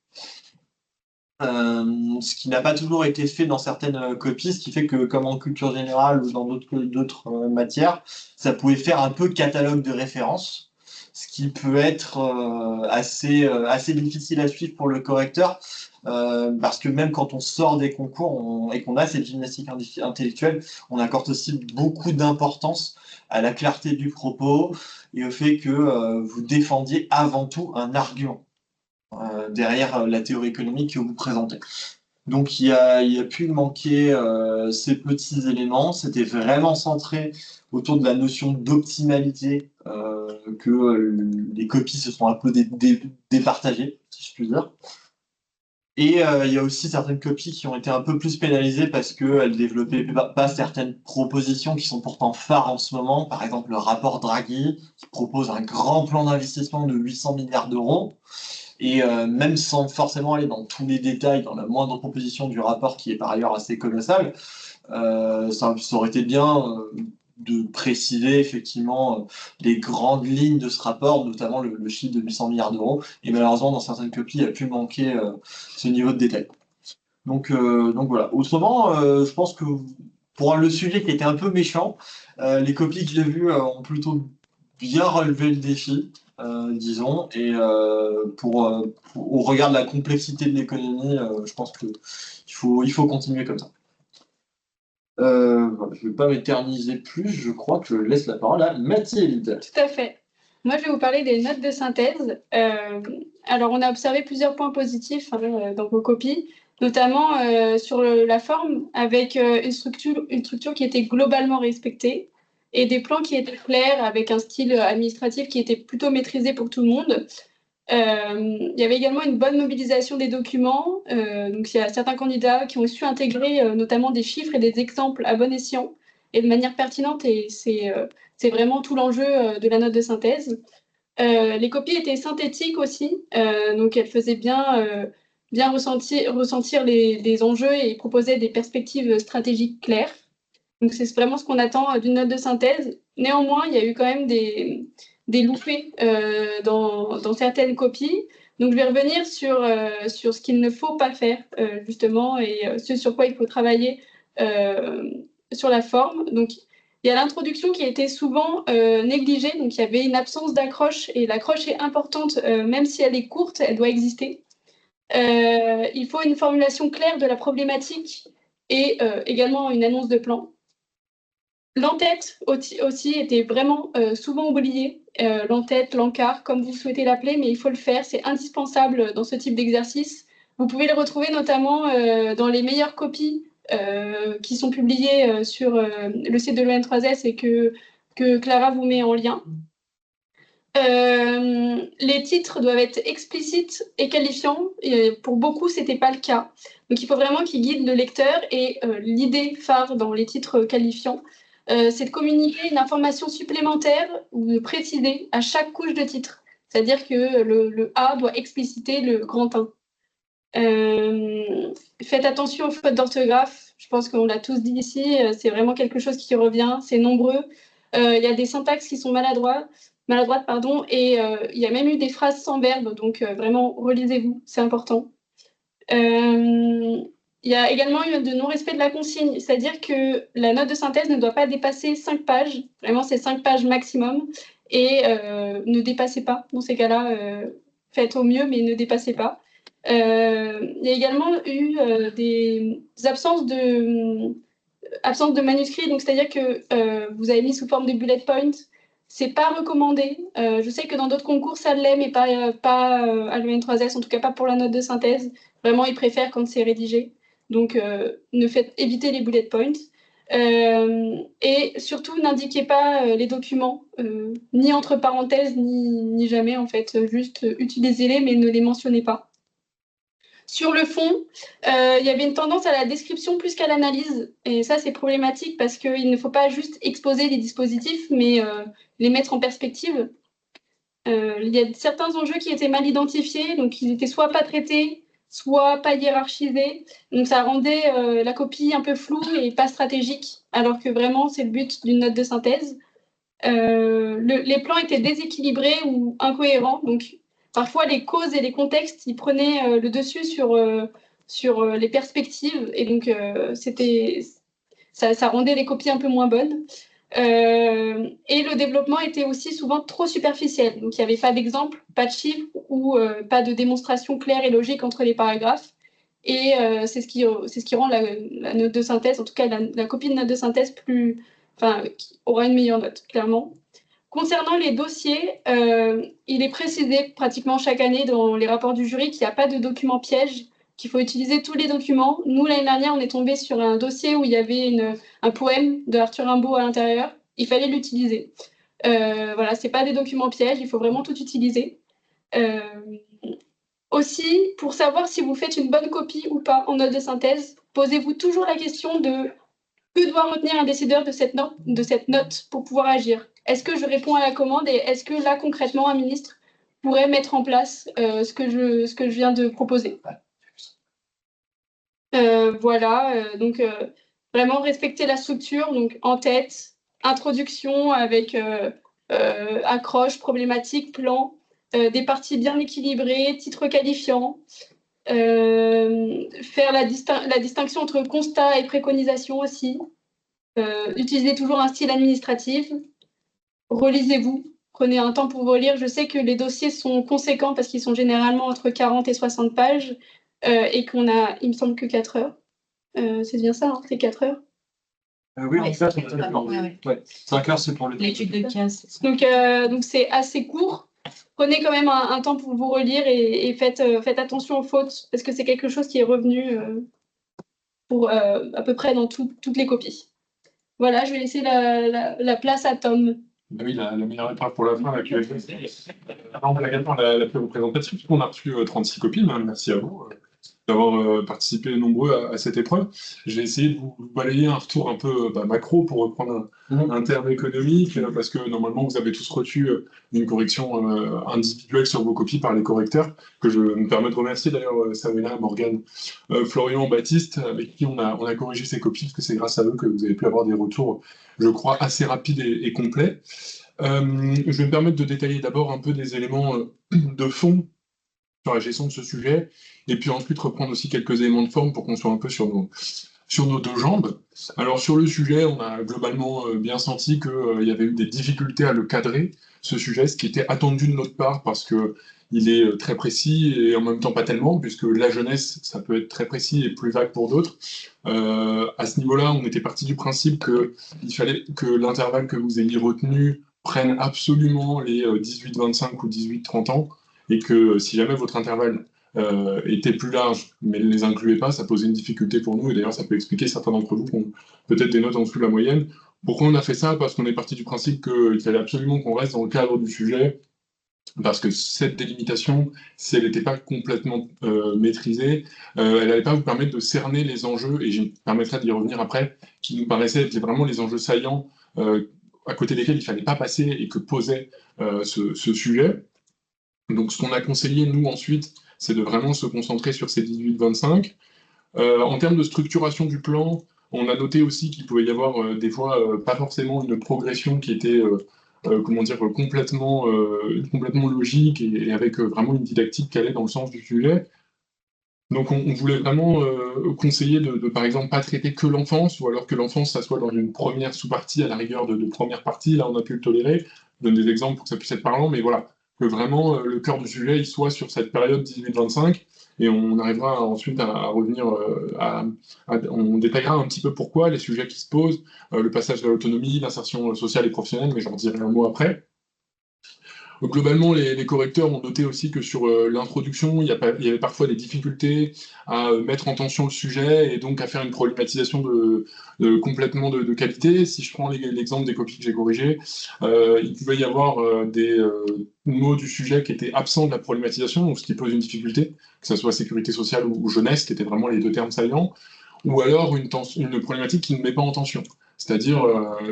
Ce qui n'a pas toujours été fait dans certaines copies, ce qui fait que, comme en culture générale ou dans d'autres matières, ça pouvait faire un peu catalogue de référence, ce qui peut être assez difficile à suivre pour le correcteur, parce que même quand on sort des concours et qu'on a cette gymnastique intellectuelle, on accorde aussi beaucoup d'importance à la clarté du propos et au fait que vous défendiez avant tout un argument derrière la théorie économique que vous présentez. Donc il a pu manquer ces petits éléments. C'était vraiment centré autour de la notion d'optimalité que les copies se sont un peu départagées, si je puis dire. Et il y a aussi certaines copies qui ont été un peu plus pénalisées parce qu'elles ne développaient pas certaines propositions qui sont pourtant phares en ce moment. Par exemple, le rapport Draghi qui propose un grand plan d'investissement de 800 milliards d'euros. Et même sans forcément aller dans tous les détails, dans la moindre proposition du rapport qui est par ailleurs assez colossale, ça aurait été bien de préciser effectivement les grandes lignes de ce rapport, notamment le chiffre de 800 milliards d'euros. Et malheureusement, dans certaines copies, il a pu manquer ce niveau de détail. Donc voilà. Autrement, je pense que pour le sujet qui était un peu méchant, les copies que j'ai vues ont plutôt bien relevé le défi. Disons, et au regard de la complexité de l'économie, je pense qu'il faut continuer comme ça. Voilà, je ne vais pas m'éterniser plus, je crois que je laisse la parole à Mathilde. Tout à fait. Moi, je vais vous parler des notes de synthèse. Alors, on a observé plusieurs points positifs dans vos copies, notamment sur la forme, avec une structure qui était globalement respectée et des plans qui étaient clairs, avec un style administratif qui était plutôt maîtrisé pour tout le monde. Il y avait également une bonne mobilisation des documents. Donc, il y a certains candidats qui ont su intégrer notamment des chiffres et des exemples à bon escient et de manière pertinente, et c'est vraiment tout l'enjeu de la note de synthèse. Les copies étaient synthétiques aussi, donc elles faisaient bien bien ressentir les enjeux et proposer des perspectives stratégiques claires. Donc c'est vraiment ce qu'on attend d'une note de synthèse. Néanmoins, il y a eu quand même des loupés dans certaines copies. Donc je vais revenir sur ce qu'il ne faut pas faire, justement, et ce sur quoi il faut travailler sur la forme. Donc il y a l'introduction qui a été souvent négligée. Donc il y avait une absence d'accroche, et l'accroche est importante, même si elle est courte, elle doit exister. Il faut une formulation claire de la problématique et également une annonce de plan. L'entête aussi était vraiment souvent oubliée. L'entête, l'encart, comme vous souhaitez l'appeler, mais il faut le faire, c'est indispensable dans ce type d'exercice. Vous pouvez le retrouver notamment dans les meilleures copies qui sont publiées sur le site de l'ON3S et que Clara vous met en lien. Les titres doivent être explicites et qualifiants. Et pour beaucoup, ce n'était pas le cas. Donc, il faut vraiment qu'ils guident le lecteur. Et l'idée phare dans les titres qualifiants, c'est de communiquer une information supplémentaire ou de préciser à chaque couche de titre. C'est-à-dire que le A doit expliciter le grand 1. Faites attention aux fautes d'orthographe. Je pense qu'on l'a tous dit ici. C'est vraiment quelque chose qui revient. C'est nombreux. Il y a des syntaxes qui sont maladroites, et il y a même eu des phrases sans verbe, donc vraiment, relisez-vous, c'est important. Il y a également eu de non-respect de la consigne, c'est-à-dire que la note de synthèse ne doit pas dépasser 5 pages, vraiment c'est 5 pages maximum, et ne dépassez pas, dans ces cas-là, faites au mieux, mais ne dépassez pas. Il y a également eu des absences de manuscrit, donc c'est-à-dire que vous avez mis sous forme de bullet points. C'est pas recommandé. Je sais que dans d'autres concours, ça l'est, mais pas à l'UN3S, en tout cas pas pour la note de synthèse. Vraiment, ils préfèrent quand c'est rédigé. Donc, évitez les bullet points. Et surtout, n'indiquez pas les documents, ni entre parenthèses, ni jamais, en fait. Juste utilisez-les, mais ne les mentionnez pas. Sur le fond, il y avait une tendance à la description plus qu'à l'analyse. Et ça, c'est problématique parce qu'il ne faut pas juste exposer les dispositifs, mais les mettre en perspective. Il y a certains enjeux qui étaient mal identifiés, donc ils étaient soit pas traités, soit pas hiérarchisés. Donc ça rendait la copie un peu floue et pas stratégique, alors que vraiment, c'est le but d'une note de synthèse. Les plans étaient déséquilibrés ou incohérents, donc parfois les causes et les contextes, ils prenaient le dessus sur les perspectives, et donc ça rendait les copies un peu moins bonnes. Et le développement était aussi souvent trop superficiel, donc il n'y avait pas d'exemple, pas de chiffres ou pas de démonstration claire et logique entre les paragraphes. Et c'est ce qui rend la note de synthèse, en tout cas la copie de note de synthèse qui aura une meilleure note, clairement. Concernant les dossiers, il est précisé pratiquement chaque année dans les rapports du jury qu'il n'y a pas de document piège, qu'il faut utiliser tous les documents. Nous, l'année dernière, on est tombé sur un dossier où il y avait un poème de Arthur Rimbaud à l'intérieur. Il fallait l'utiliser. Voilà, ce n'est pas des documents pièges, il faut vraiment tout utiliser. Aussi, pour savoir si vous faites une bonne copie ou pas en note de synthèse, posez-vous toujours la question de que doit retenir un décideur de cette note pour pouvoir agir. Est-ce que je réponds à la commande et est-ce que là, concrètement, un ministre pourrait mettre en place ce que je viens de proposer? Voilà, donc vraiment respecter la structure, donc en tête, introduction avec accroche, problématique, plan, des parties bien équilibrées, titres qualifiants, faire la distinction entre constat et préconisation aussi. Utilisez toujours un style administratif. Relisez-vous. Prenez un temps pour vous relire. Je sais que les dossiers sont conséquents parce qu'ils sont généralement entre 40 et 60 pages et qu'on a, il me semble, que 4 heures. C'est bien ça, hein, c'est 4 heures. Oui, Ouais, en fait, c'est 5 heures, c'est pour l'étude de cas. Donc c'est assez court. Prenez quand même un temps pour vous relire et faites attention aux fautes parce que c'est quelque chose qui est revenu pour à peu près dans toutes les copies. Voilà, je vais laisser la place à Tom. Ah oui, la meilleure épreuve pour la fin, la QFS. La plus représentative, puisqu'on a reçu 36 copies, merci à vous. d'avoir participé nombreux à cette épreuve. J'ai essayé de vous balayer un retour un peu macro pour reprendre un terme économique, parce que normalement vous avez tous reçu une correction individuelle sur vos copies par les correcteurs, que je me permets de remercier d'ailleurs Sabrina, Morgane, Florian, Baptiste, avec qui on a corrigé ces copies, parce que c'est grâce à eux que vous avez pu avoir des retours, je crois, assez rapides et complets. Je vais me permettre de détailler d'abord un peu des éléments de fond sur la gestion de ce sujet, et puis ensuite reprendre aussi quelques éléments de forme pour qu'on soit un peu sur nos deux jambes. Alors sur le sujet, on a globalement bien senti qu'il y avait eu des difficultés à le cadrer, ce sujet, ce qui était attendu de notre part, parce que il est très précis et en même temps pas tellement, puisque la jeunesse, ça peut être très précis et plus vague pour d'autres. À ce niveau-là, on était parti du principe qu'il fallait que l'intervalle que vous ayez retenu prenne absolument les 18-25 ou 18-30 ans, et que si jamais votre intervalle était plus large, mais ne les incluait pas, ça posait une difficulté pour nous, et d'ailleurs ça peut expliquer certains d'entre vous qui ont peut-être des notes en dessous de la moyenne. Pourquoi on a fait ça? Parce qu'on est parti du principe qu'il fallait absolument qu'on reste dans le cadre du sujet, parce que cette délimitation, si elle n'était pas complètement maîtrisée, elle n'allait pas vous permettre de cerner les enjeux, et je me permettrai d'y revenir après, qui nous paraissaient être vraiment les enjeux saillants à côté desquels il ne fallait pas passer et que posait ce sujet. Donc ce qu'on a conseillé, nous, ensuite, c'est de vraiment se concentrer sur ces 18-25. En termes de structuration du plan, on a noté aussi qu'il pouvait y avoir des fois pas forcément une progression qui était complètement logique et avec vraiment une didactique qui allait dans le sens du sujet. Donc on voulait vraiment conseiller de, par exemple, pas traiter que l'enfance, ou alors que l'enfance, ça soit dans une première sous-partie, à la rigueur de première partie, là on a pu le tolérer. Je donne des exemples pour que ça puisse être parlant, mais voilà, que vraiment le cœur du sujet, il soit sur cette période 18-25, et on arrivera ensuite à revenir, on détaillera un petit peu pourquoi, les sujets qui se posent, le passage de l'autonomie, l'insertion sociale et professionnelle, mais j'en dirai un mot après. Donc, globalement, les correcteurs ont noté aussi que sur l'introduction, il y avait parfois des difficultés à mettre en tension le sujet et donc à faire une problématisation complètement de qualité. Si je prends l'exemple des copies que j'ai corrigées, il pouvait y avoir des mots du sujet qui étaient absents de la problématisation, donc ce qui pose une difficulté, que ce soit sécurité sociale ou jeunesse, qui étaient vraiment les deux termes saillants, ou alors une problématique qui ne met pas en tension. C'est-à-dire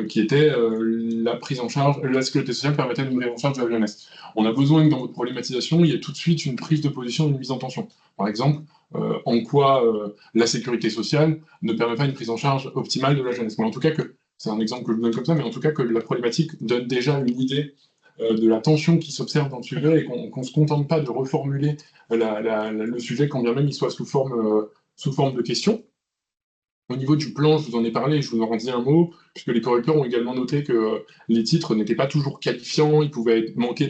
qui était la prise en charge, la sécurité sociale permettait une prise en charge de la jeunesse. On a besoin que dans votre problématisation, il y ait tout de suite une prise de position, une mise en tension. Par exemple, en quoi la sécurité sociale ne permet pas une prise en charge optimale de la jeunesse. Mais en tout cas, c'est un exemple que je vous donne comme ça, mais en tout cas que la problématique donne déjà une idée de la tension qui s'observe dans le sujet et qu'on ne se contente pas de reformuler le sujet quand bien même il soit sous forme de question. Au niveau du plan, je vous en ai parlé, je vous en dis un mot, puisque les correcteurs ont également noté que les titres n'étaient pas toujours qualifiants, ils pouvaient manquer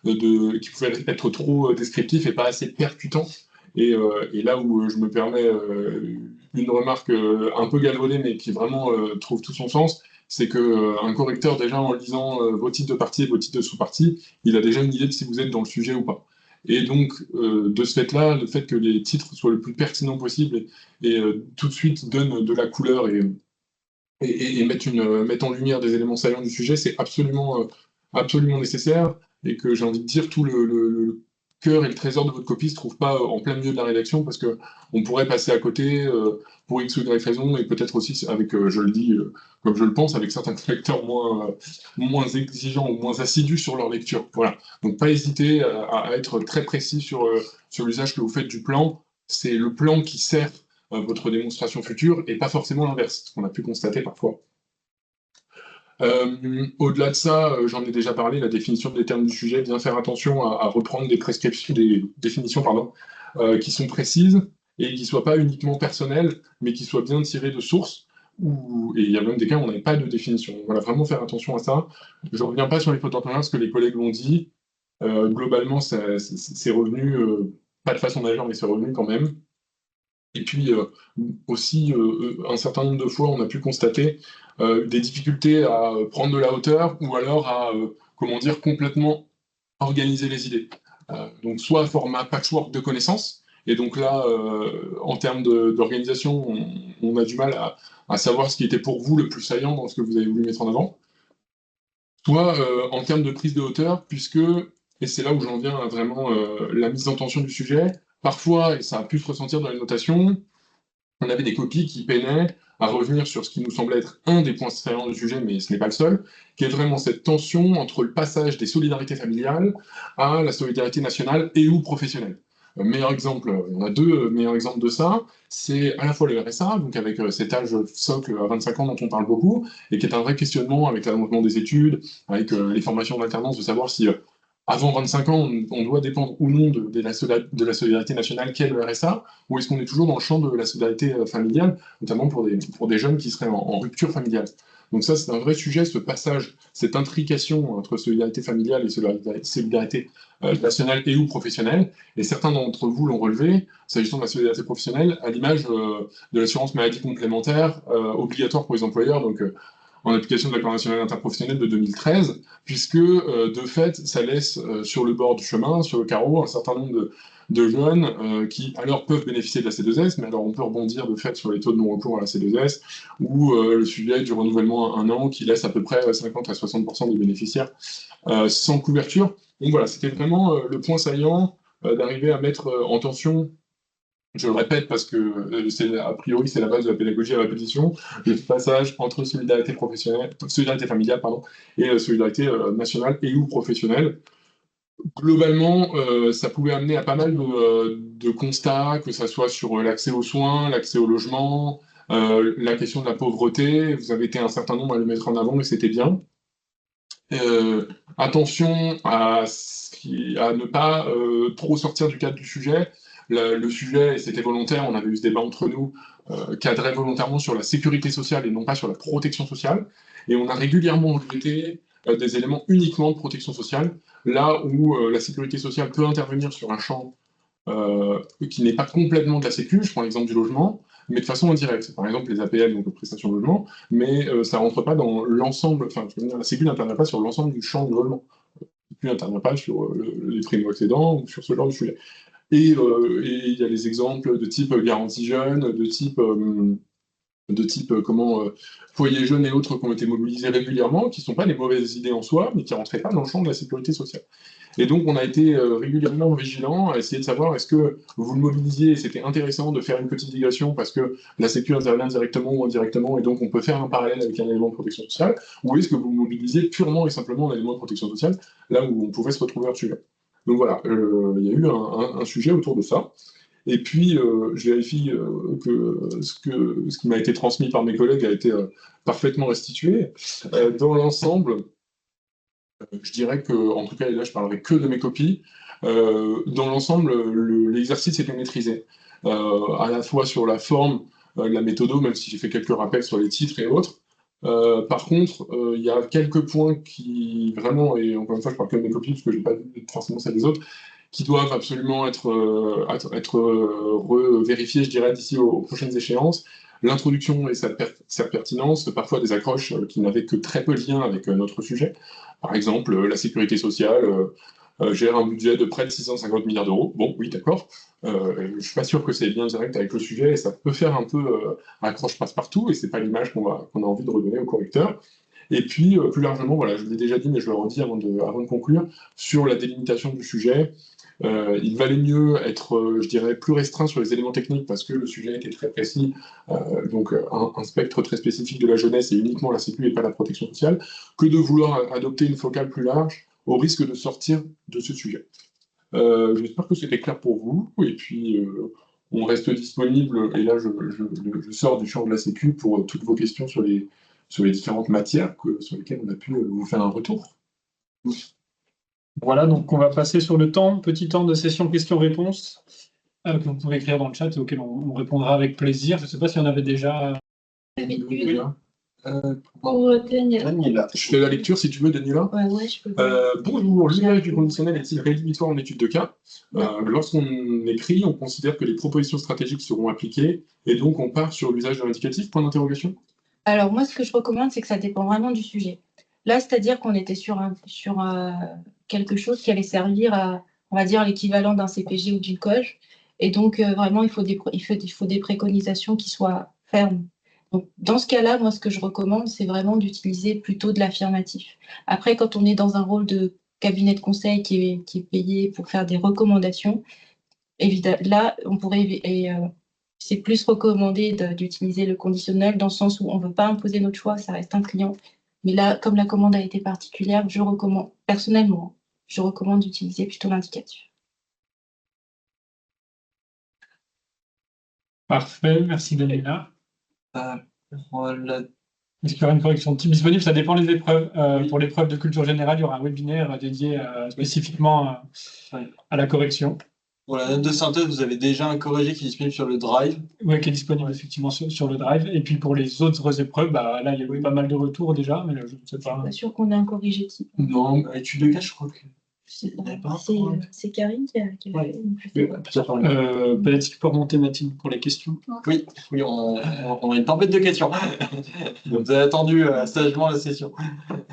qu'ils pouvaient être trop descriptifs et pas assez percutants. Et là où je me permets une remarque un peu galvaudée, mais qui vraiment trouve tout son sens, c'est qu'un correcteur, déjà en lisant vos titres de partie et vos titres de sous-partie, il a déjà une idée de si vous êtes dans le sujet ou pas. Et donc, de ce fait-là, le fait que les titres soient le plus pertinents possible et tout de suite donnent de la couleur et mettent en lumière des éléments saillants du sujet, c'est absolument nécessaire, et que j'ai envie de dire tout le cœur et le trésor de votre copie ne se trouvent pas en plein milieu de la rédaction, parce qu'on pourrait passer à côté pour X ou Y raison, et peut-être aussi avec, je le dis comme je le pense, avec certains lecteurs moins exigeants ou moins assidus sur leur lecture. Voilà. Donc pas hésiter à être très précis sur l'usage que vous faites du plan. C'est le plan qui sert votre démonstration future, et pas forcément l'inverse, ce qu'on a pu constater parfois. Au-delà de ça, j'en ai déjà parlé, la définition des termes du sujet, bien faire attention à reprendre des définitions qui sont précises et qui ne soient pas uniquement personnelles, mais qui soient bien tirées de sources, et il y a même des cas où on n'avait pas de définition. Voilà, vraiment faire attention à ça. Je ne reviens pas sur les fautes d'orthographe, parce que les collègues l'ont dit. Globalement, c'est revenu, pas de façon d'agir, mais c'est revenu quand même. Et puis aussi, un certain nombre de fois, on a pu constater des difficultés à prendre de la hauteur, ou alors à, complètement organiser les idées. Donc soit format patchwork de connaissances, et donc là, en termes d'organisation, on a du mal à savoir ce qui était pour vous le plus saillant dans ce que vous avez voulu mettre en avant. Soit en termes de prise de hauteur, puisque, et c'est là où j'en viens à vraiment la mise en tension du sujet, parfois, et ça a pu se ressentir dans les notations, on avait des copies qui peinaient à revenir sur ce qui nous semblait être un des points saillants du sujet, mais ce n'est pas le seul, qui est vraiment cette tension entre le passage des solidarités familiales à la solidarité nationale et ou professionnelle. Meilleur exemple, il y en a deux meilleurs exemples de ça, c'est à la fois le RSA, donc avec cet âge socle à 25 ans dont on parle beaucoup, et qui est un vrai questionnement avec l'allongement des études, avec les formations d'alternance, de savoir si avant 25 ans, on doit dépendre ou non de la solidarité nationale qu'est le RSA, ou est-ce qu'on est toujours dans le champ de la solidarité familiale, notamment pour des jeunes qui seraient en rupture familiale. Donc ça, c'est un vrai sujet, ce passage, cette intrication entre solidarité familiale et solidarité nationale et ou professionnelle, et certains d'entre vous l'ont relevé, s'agissant de la solidarité professionnelle, à l'image de l'assurance maladie complémentaire obligatoire pour les employeurs, donc en application de l'accord national interprofessionnel de 2013, puisque de fait, ça laisse sur le bord du chemin, sur le carreau, un certain nombre de jeunes qui alors peuvent bénéficier de la C2S, mais alors on peut rebondir de fait sur les taux de non-recours à la C2S, ou le sujet du renouvellement à 1 an qui laisse à peu près 50 à 60% des bénéficiaires sans couverture. Donc voilà, c'était vraiment le point saillant d'arriver à mettre en tension. Je le répète parce que a priori c'est la base de la pédagogie à répétition, le passage entre solidarité professionnelle, solidarité familiale et solidarité nationale et ou professionnelle. Globalement, ça pouvait amener à pas mal de constats, que ce soit sur l'accès aux soins, l'accès au logement, la question de la pauvreté. Vous avez été un certain nombre à le mettre en avant et c'était bien. Attention à ne pas trop sortir du cadre du sujet. Le sujet, et c'était volontaire, on avait eu ce débat entre nous, cadrait volontairement sur la sécurité sociale et non pas sur la protection sociale. Et on a régulièrement rejeté des éléments uniquement de protection sociale, là où la sécurité sociale peut intervenir sur un champ qui n'est pas complètement de la sécu, je prends l'exemple du logement, mais de façon indirecte. Par exemple, les APL, donc les prestations de logement, mais ça ne rentre pas dans l'ensemble, enfin, la sécu n'intervient pas sur l'ensemble du champ du logement. La sécu n'intervient pas sur les primo-accédants ou sur ce genre de sujet. Et il y a les exemples de type garantie jeune, de type foyer jeune et autres qui ont été mobilisés régulièrement, qui ne sont pas des mauvaises idées en soi, mais qui ne rentraient pas dans le champ de la sécurité sociale. Et donc on a été régulièrement vigilants à essayer de savoir est-ce que vous le mobilisiez, et c'était intéressant de faire une petite digression parce que la sécu intervient directement ou indirectement, et donc on peut faire un parallèle avec un élément de protection sociale, ou est-ce que vous mobilisez purement et simplement un élément de protection sociale, là où on pouvait se retrouver hors sujet. Donc voilà, il y a eu un sujet autour de ça. Et puis, je vérifie que ce qui m'a été transmis par mes collègues a été parfaitement restitué. Dans l'ensemble, je dirais que, en tout cas, et là je parlerai que de mes copies, dans l'ensemble, l'exercice était maîtrisé. À la fois sur la forme, la méthodo, même si j'ai fait quelques rappels sur les titres et autres. Par contre, il y a quelques points qui vraiment, et encore une fois je parle que de mes copies parce que je n'ai pas vu forcément celles des autres, qui doivent absolument être revérifiés, je dirais, d'ici aux prochaines échéances. L'introduction et sa pertinence, parfois des accroches qui n'avaient que très peu de lien avec notre sujet. Par exemple, la sécurité sociale gère un budget de près de 650 milliards d'euros. Bon, oui, d'accord. Je ne suis pas sûr que c'est bien direct avec le sujet, et ça peut faire un peu accroche passe-partout, et ce n'est pas l'image qu'on a envie de redonner aux correcteurs. Et puis, plus largement, voilà, je l'ai déjà dit, mais je le redis avant de conclure, sur la délimitation du sujet, il valait mieux être, je dirais, plus restreint sur les éléments techniques parce que le sujet était très précis, donc un spectre très spécifique de la jeunesse et uniquement la sécu et pas la protection sociale, que de vouloir adopter une focale plus large au risque de sortir de ce sujet. J'espère que c'était clair pour vous, et puis on reste disponible, et là je sors du champ de la sécu pour toutes vos questions sur les différentes matières sur lesquelles on a pu vous faire un retour. Voilà, donc on va passer sur le petit temps de session questions-réponses que vous pouvez écrire dans le chat et auquel on répondra avec plaisir. Je ne sais pas s'il y en avait déjà. Daniela. Je fais la lecture si tu veux, Daniela. Ouais, je peux. Bonjour, l'usage du conditionnel est-il rédhibitoire en étude de cas? Lorsqu'on écrit, on considère que les propositions stratégiques seront appliquées et donc on part sur l'usage de l'indicatif, point d'interrogation? Alors moi, ce que je recommande, c'est que ça dépend vraiment du sujet. Là, c'est-à-dire qu'on était sur quelque chose qui allait servir à, on va dire, l'équivalent d'un CPG ou d'une COG. Et donc, vraiment, il faut des préconisations qui soient fermes. Donc, dans ce cas-là, moi, ce que je recommande, c'est vraiment d'utiliser plutôt de l'affirmatif. Après, quand on est dans un rôle de cabinet de conseil qui est payé pour faire des recommandations, Évidemment, là, on pourrait, c'est plus recommandé d'utiliser le conditionnel dans le sens où on ne veut pas imposer notre choix, ça reste un client. Mais là, comme la commande a été particulière, je recommande, personnellement, je recommande d'utiliser plutôt l'indicatif. Parfait, merci Daniela. Voilà. Est-ce qu'il y aura une correction de type disponible? Ça dépend des épreuves. Oui. Pour l'épreuve de culture générale, il y aura un webinaire dédié spécifiquement à la correction. Pour la note de synthèse, vous avez déjà un corrigé qui est disponible sur le Drive. Oui, qui est disponible effectivement sur le Drive. Et puis pour les autres épreuves, bah, là, il y a eu pas mal de retours déjà, mais là, je ne sais pas. Pas sûr qu'on ait un corrigé type. Non, étude de cas, je crois que. C'est Karine qui a Ouais. fait. Peut-être qu'il peut remonter Mathilde pour les questions. Oui, on a une tempête de questions. Vous avez attendu sagement la session.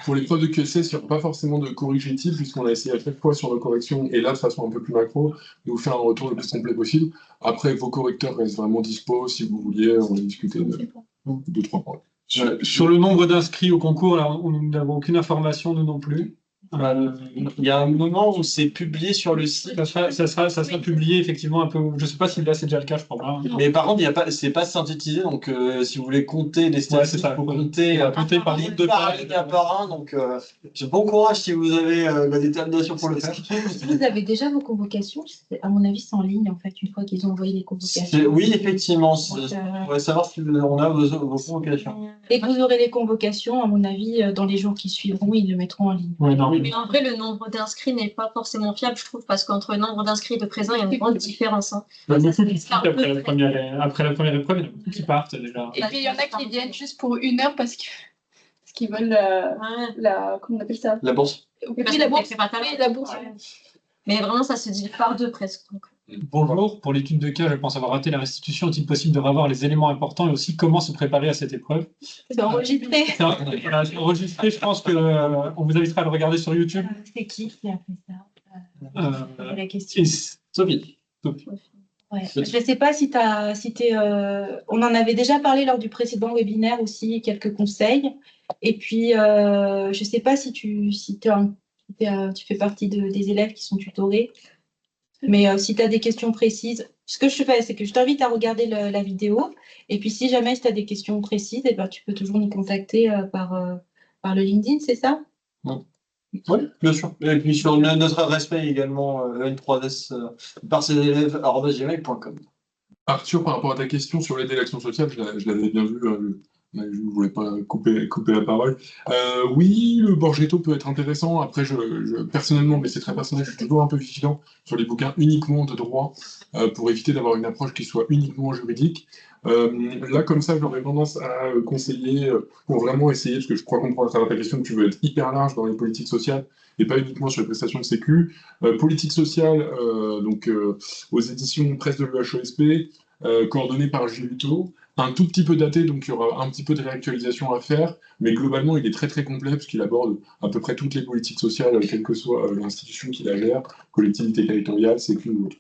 Pour l'épreuve de QSS, il n'y aura pas forcément de corrigetif, puisqu'on a essayé à chaque fois sur nos corrections, et là, de façon un peu plus macro, de vous faire un retour le plus complet possible. Après, vos correcteurs restent vraiment dispo, si vous vouliez, on va discuter de 2-3 points. Sur le nombre d'inscrits au concours, là, nous n'avons aucune information, nous non plus. Il y a un moment où c'est publié sur le site. Ça sera publié effectivement un peu. Je ne sais pas si là c'est déjà le cas, je crois pas. Mais par contre, c'est pas synthétisé, donc si vous voulez compter les statistiques, c'est ça. faut compter par ligne nombre de par pages. ligne par un. Donc bon courage si vous avez la détermination pour le faire. Si vous avez déjà vos convocations, à mon avis, c'est en ligne en fait, une fois qu'ils ont envoyé les convocations. Oui, effectivement. Donc, On va savoir si on a vos convocations. Dès que vous aurez les convocations, à mon avis, dans les jours qui suivront, ils le mettront en ligne. Oui, non. Mais en vrai, le nombre d'inscrits n'est pas forcément fiable, je trouve, parce qu'entre le nombre d'inscrits et de présents, il y a une grande différence. Hein. Il y a beaucoup qui quittent après la première épreuve, il y en a beaucoup qui partent déjà. Et puis il y en a qui viennent juste pour 1 heure parce qu'ils veulent comment on appelle ça? La bourse. Oui, la bourse. Oui, la bourse. Ouais. Mais vraiment, ça se divise par 2 presque. Donc. Bonjour, pour l'étude de cas, je pense avoir raté la restitution. Est-il possible de revoir les éléments importants et aussi comment se préparer à cette épreuve? C'est enregistré. C'est enregistré, je pense qu'on vous invitera à le regarder sur YouTube. C'est qui a fait ça C'est la question. Et Sophie. Ouais. Je ne sais pas si on en avait déjà parlé lors du précédent webinaire aussi, quelques conseils. Et puis, je ne sais pas si tu fais partie des élèves qui sont tutorés. Mais si tu as des questions précises, ce que je fais, c'est que je t'invite à regarder la vidéo. Et puis, si jamais tu as des questions précises, eh ben, tu peux toujours nous contacter par le LinkedIn, c'est ça? Oui, bien sûr. Et puis sur notre adresse mail également, n3s par ses élèves @gmail.com. Arthur, par rapport à ta question sur l'aide à l'action sociale, je l'avais bien vu, je ne voulais pas couper la parole. Oui, le Borgetto peut être intéressant. Après, personnellement, mais c'est très personnel, je suis toujours un peu vigilant sur les bouquins uniquement de droit pour éviter d'avoir une approche qui soit uniquement juridique. Là, comme ça, j'aurais tendance à conseiller, pour vraiment essayer, parce que je crois comprendre à travers ta question que tu veux être hyper large dans les politiques sociales et pas uniquement sur les prestations de sécu. Politique sociale, donc aux éditions Presse de l'UHESP, coordonné par Gilles Hutto, un tout petit peu daté, donc il y aura un petit peu de réactualisation à faire, mais globalement, il est très très complet, parce qu'il aborde à peu près toutes les politiques sociales, quelle que soit l'institution qui la gère, collectivité territoriale, sécu ou autre.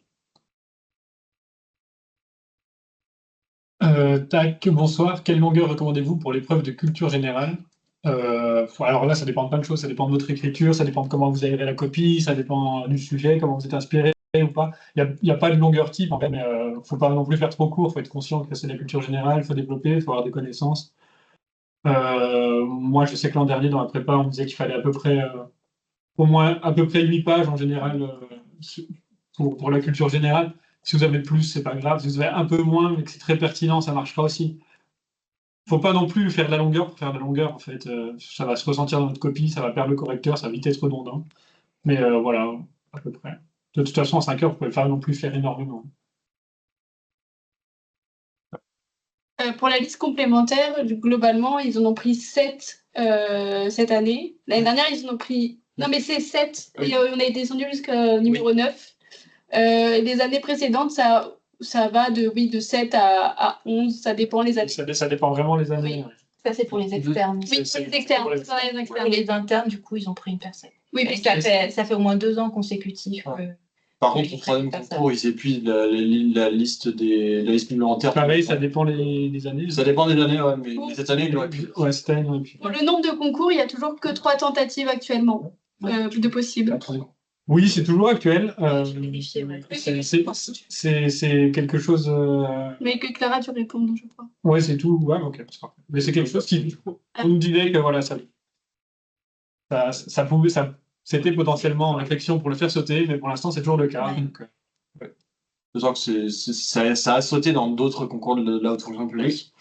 Tac, bonsoir. Quelle longueur recommandez-vous pour l'épreuve de culture générale? Alors là, ça dépend de plein de choses. Ça dépend de votre écriture, ça dépend de comment vous aérez la copie, ça dépend du sujet, comment vous êtes inspiré ou pas. Il n'y a pas de longueur type, en fait, mais il ne faut pas non plus faire trop court. Il faut être conscient que c'est de la culture générale, il faut développer, il faut avoir des connaissances. Moi, je sais que l'an dernier, dans la prépa, on me disait qu'il fallait à peu près, au moins à peu près 8 pages en général pour la culture générale. Si vous avez plus, c'est pas grave. Si vous avez un peu moins, mais que c'est très pertinent, ça marchera aussi. Faut pas non plus faire de la longueur pour faire de la longueur, en fait. Ça va se ressentir dans votre copie, ça va perdre le correcteur, ça va vite être redondant. Mais voilà, à peu près. De toute façon, en 5 heures, vous pouvez pas non plus faire énormément. Pour la liste complémentaire, globalement, ils en ont pris 7 cette année. L'année dernière, ils en ont pris... Non, mais c'est 7. Oui. Et on est descendu jusqu'au numéro 9. Les années précédentes, ça va de 7 à 11. Ça dépend les années. Ça dépend vraiment les années. Oui. Ça, c'est pour les externes. Oui, pour les externes. Pour les internes, du coup, ils ont pris une personne. Oui, Et ça fait au moins 2 ans consécutifs. Par contre, au troisième concours, ils épuisent la liste supplémentaire. Pareil, ça dépend des années. Ça dépend des années, ouais, mais cette année, ils l'ont épuisé. Ouais, cette année, ils l'ont épuisé. Pour le nombre de concours, il n'y a toujours que 3 tentatives actuellement de possibles. Oui, c'est toujours actuel. C'est quelque chose. Mais que Clara, tu réponds, je crois. Ouais, c'est tout. Ouais, ok, c'est parfait. Mais c'est quelque chose qui. On nous disait que voilà, c'était potentiellement en réflexion pour le faire sauter, mais pour l'instant, c'est toujours le cas. Ouais. Donc, D'autant que ça a sauté dans d'autres concours de la haute fonction publique.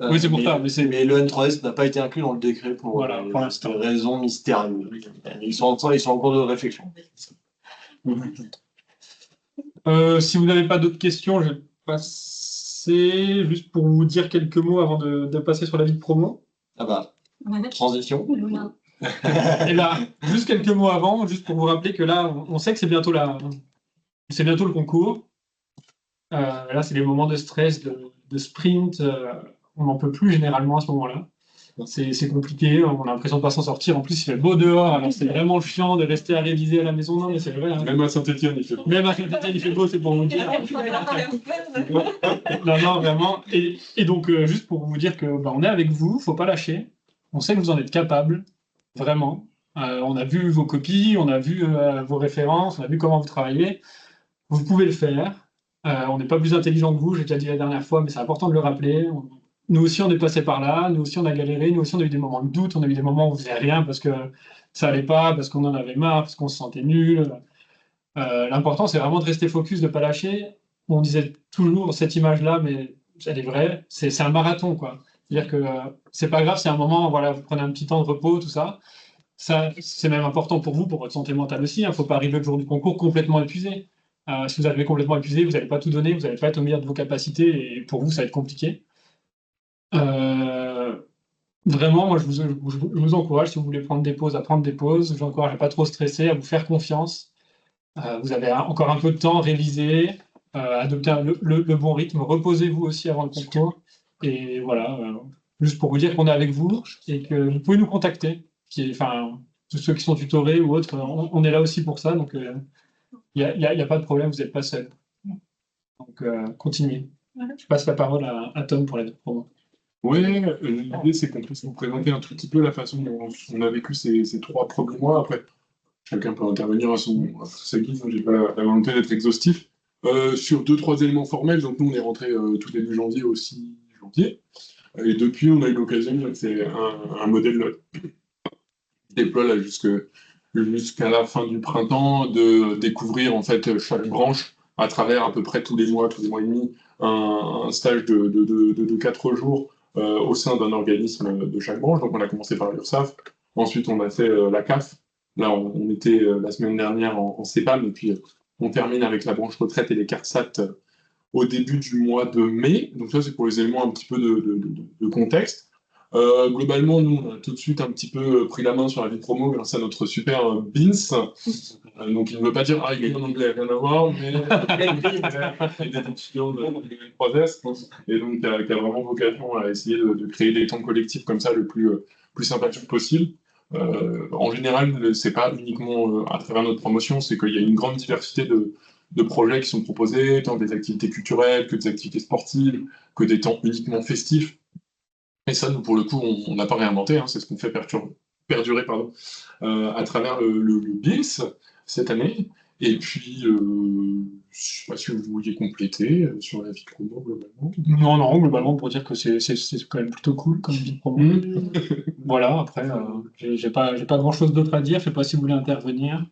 Oui, c'est pour ça, Mais le N3S n'a pas été inclus dans le décret pour Voilà, pour l'instant. des raisons mystérieuses. Ils sont en cours de réflexion. Si vous n'avez pas d'autres questions, je vais passer juste pour vous dire quelques mots avant de passer sur la vie de promo. Ah bah, Ouais. transition. Oula. Et là, juste quelques mots avant, juste pour vous rappeler que là, on sait que c'est bientôt le concours. Là, c'est les moments de stress, de sprint. On n'en peut plus généralement à ce moment-là. C'est compliqué, on a l'impression de pas s'en sortir. En plus, il fait beau dehors, alors c'est vraiment chiant de rester à réviser à la maison. Non, mais c'est vrai. Hein. Même à Saint-Étienne, il fait beau. Même à Saint-Étienne, il fait beau, c'est pour vous dire. Non, vraiment. Et donc, juste pour vous dire que on est avec vous, faut pas lâcher. On sait que vous en êtes capable, vraiment. On a vu vos copies, on a vu vos références, on a vu comment vous travaillez. Vous pouvez le faire. On n'est pas plus intelligent que vous, j'ai déjà dit la dernière fois, mais c'est important de le rappeler. Nous aussi, on est passé par là, nous aussi, on a galéré, nous aussi, on a eu des moments de doute, on a eu des moments où on faisait rien parce que ça allait pas, parce qu'on en avait marre, parce qu'on se sentait nul. L'important, c'est vraiment de rester focus, de ne pas lâcher. On disait toujours cette image-là, mais elle est vraie, c'est un marathon, quoi. C'est-à-dire que c'est pas grave si à un moment, voilà, vous prenez un petit temps de repos, tout ça. Ça, c'est même important pour vous, pour votre santé mentale aussi. Il ne faut pas arriver le jour du concours complètement épuisé. Si vous arrivez complètement épuisé, vous n'allez pas tout donner, vous n'allez pas être au meilleur de vos capacités, et pour vous, ça va être compliqué. Vraiment, moi, je vous encourage, si vous voulez prendre des pauses, à prendre des pauses. Je vous encourage à ne pas trop stresser, à vous faire confiance. Vous avez encore un peu de temps, réviser, adopter le bon rythme, reposez-vous aussi avant le concours. Et voilà, juste pour vous dire qu'on est avec vous et que vous pouvez nous contacter. Enfin, tous ceux qui sont tutorés ou autres, on est là aussi pour ça. Donc, il n'y a pas de problème, vous n'êtes pas seul. Donc, continuez. Je passe la parole à Tom pour la promo. Oui, l'idée c'est qu'on puisse vous présenter un tout petit peu la façon dont on a vécu ces 3 premiers mois. Après, chacun peut intervenir à sa guise, j'ai pas la volonté d'être exhaustif. Sur 2-3 éléments formels, donc nous on est rentré tout début janvier au 6 janvier. Et depuis, on a eu l'occasion, c'est un modèle qui déploie là jusqu'à la fin du printemps, de découvrir en fait chaque branche à travers à peu près tous les mois et demi, un stage de 4 jours au sein d'un organisme de chaque branche. Donc on a commencé par l'URSSAF, ensuite on a fait la CAF. Là, on était la semaine dernière en CEPAM, et puis on termine avec la branche retraite et les CARSAT au début du mois de mai. Donc ça, c'est pour les éléments un petit peu de contexte. Globalement, nous, on a tout de suite un petit peu pris la main sur la vie de promo grâce à notre super BINS. Donc, il ne veut pas dire « Ah, il est en anglais, rien à voir », mais il est étudiant de 3S, et donc qui a vraiment vocation à essayer de créer des temps collectifs comme ça le plus sympathique possible. En général, c'est pas uniquement à travers notre promotion, c'est qu'il y a une grande diversité de projets qui sont proposés, tant des activités culturelles que des activités sportives, que des temps uniquement festifs. Et ça, nous, pour le coup, on n'a pas réinventé, hein, c'est ce qu'on fait perdurer à travers le BINS cette année. Et puis, je ne sais pas si vous vouliez compléter sur la vie de promo, globalement. Non, globalement, pour dire que c'est quand même plutôt cool comme vie de promo. Voilà, après, j'ai pas grand-chose d'autre à dire. Je ne sais pas si vous voulez intervenir.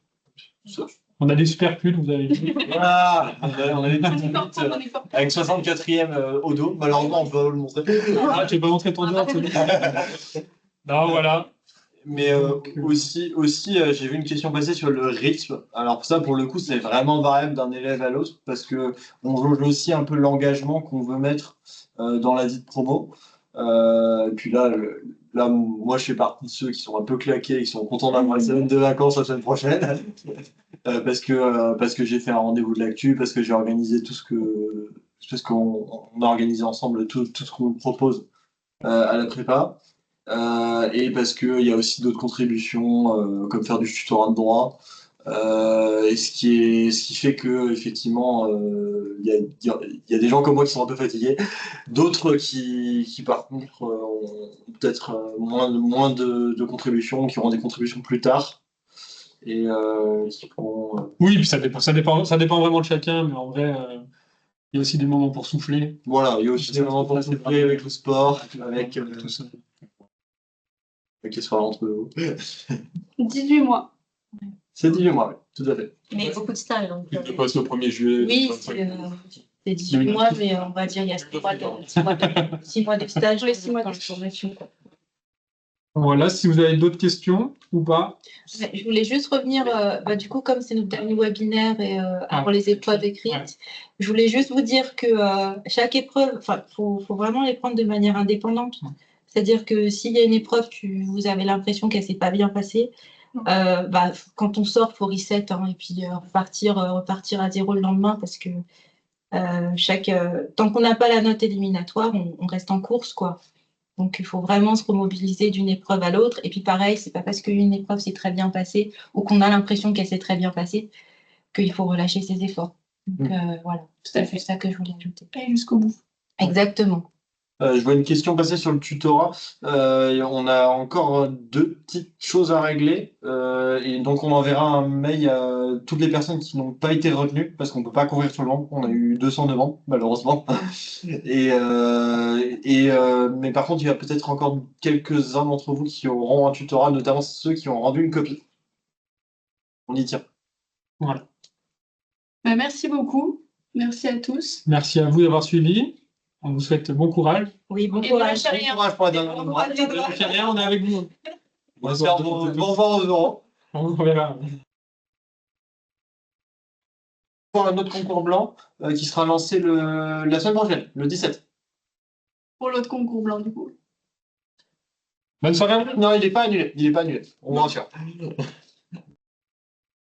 On a des super pulls, vous avez vu. Voilà, on a des petites avec 64e au dos. Malheureusement, on peut pas le montrer. Ah, tu n'as pas montré ton dos, non, voilà. Mais aussi j'ai vu une question passer sur le rythme. Alors ça, pour le coup, c'est vraiment variable d'un élève à l'autre parce que on jauge aussi un peu l'engagement qu'on veut mettre dans la vie de promo. Et puis là, moi, je fais partie de ceux qui sont un peu claqués, qui sont contents d'avoir une semaine de vacances la semaine prochaine, parce que j'ai fait un rendez-vous de l'actu, parce que j'ai organisé parce qu'on a organisé ensemble tout ce qu'on propose à la prépa. Et parce qu'il y a aussi d'autres contributions, comme faire du tutorat de droit, et ce qui fait que effectivement, il y a des gens comme moi qui sont un peu fatigués, d'autres qui par contre ont peut-être moins de contributions, qui auront des contributions plus tard. et qui pourront. Oui, puis ça dépend vraiment de chacun, mais en vrai, il y a aussi des moments pour souffler. Voilà, il y a aussi des moments pour souffler avec le sport, avec tout ça. qui sera entre vous. 18 mois. C'est 18 mois, oui, tout à fait. Mais beaucoup de stages. Donc, Il ne passe le 1er juillet. Oui, 25. c'est 18 mois, mais on va dire il y a 6 mois de stage, Oui, 6 mois dans de la formation. Voilà, si vous avez d'autres questions ou pas. Ouais, je voulais juste revenir, du coup, comme c'est notre dernier webinaire et avant les épreuves écrites, Ouais. je voulais juste vous dire que chaque épreuve, faut vraiment les prendre de manière indépendante. C'est-à-dire que s'il y a une épreuve, vous avez l'impression qu'elle s'est pas bien passée, quand on sort, faut reset, hein, et puis repartir à zéro le lendemain, parce que tant qu'on n'a pas la note éliminatoire, on reste en course, quoi. Donc, il faut vraiment se remobiliser d'une épreuve à l'autre. Et puis, pareil, c'est pas parce qu'une épreuve s'est très bien passée ou qu'on a l'impression qu'elle s'est très bien passée qu'il faut relâcher ses efforts. Donc, voilà, c'est juste ça que je voulais ajouter. Et jusqu'au bout. Exactement. Je vois une question passer sur le tutorat. On a encore 2 petites choses à régler. Et donc, on enverra un mail à toutes les personnes qui n'ont pas été retenues, parce qu'on ne peut pas couvrir tout le monde. On a eu 200 demandes, malheureusement. Mais par contre, il y a peut-être encore quelques-uns d'entre vous qui auront un tutorat, notamment ceux qui ont rendu une copie. On y tient. Voilà. Merci beaucoup. Merci à tous. Merci à vous d'avoir suivi. On vous souhaite bon courage. Oui, bon Et courage. ne lâchez rien. Bon courage pour la dernière Bon ligne courage, droite. les doigts. Ne faites rien, on est avec vous. Bon vent aux euros. On verra. Pour un autre concours blanc qui sera lancé la semaine prochaine, le 17. Pour l'autre concours blanc, du coup. Bonne soirée à vous. Non, il n'est pas annulé. Il est pas annulé. On vous rassure.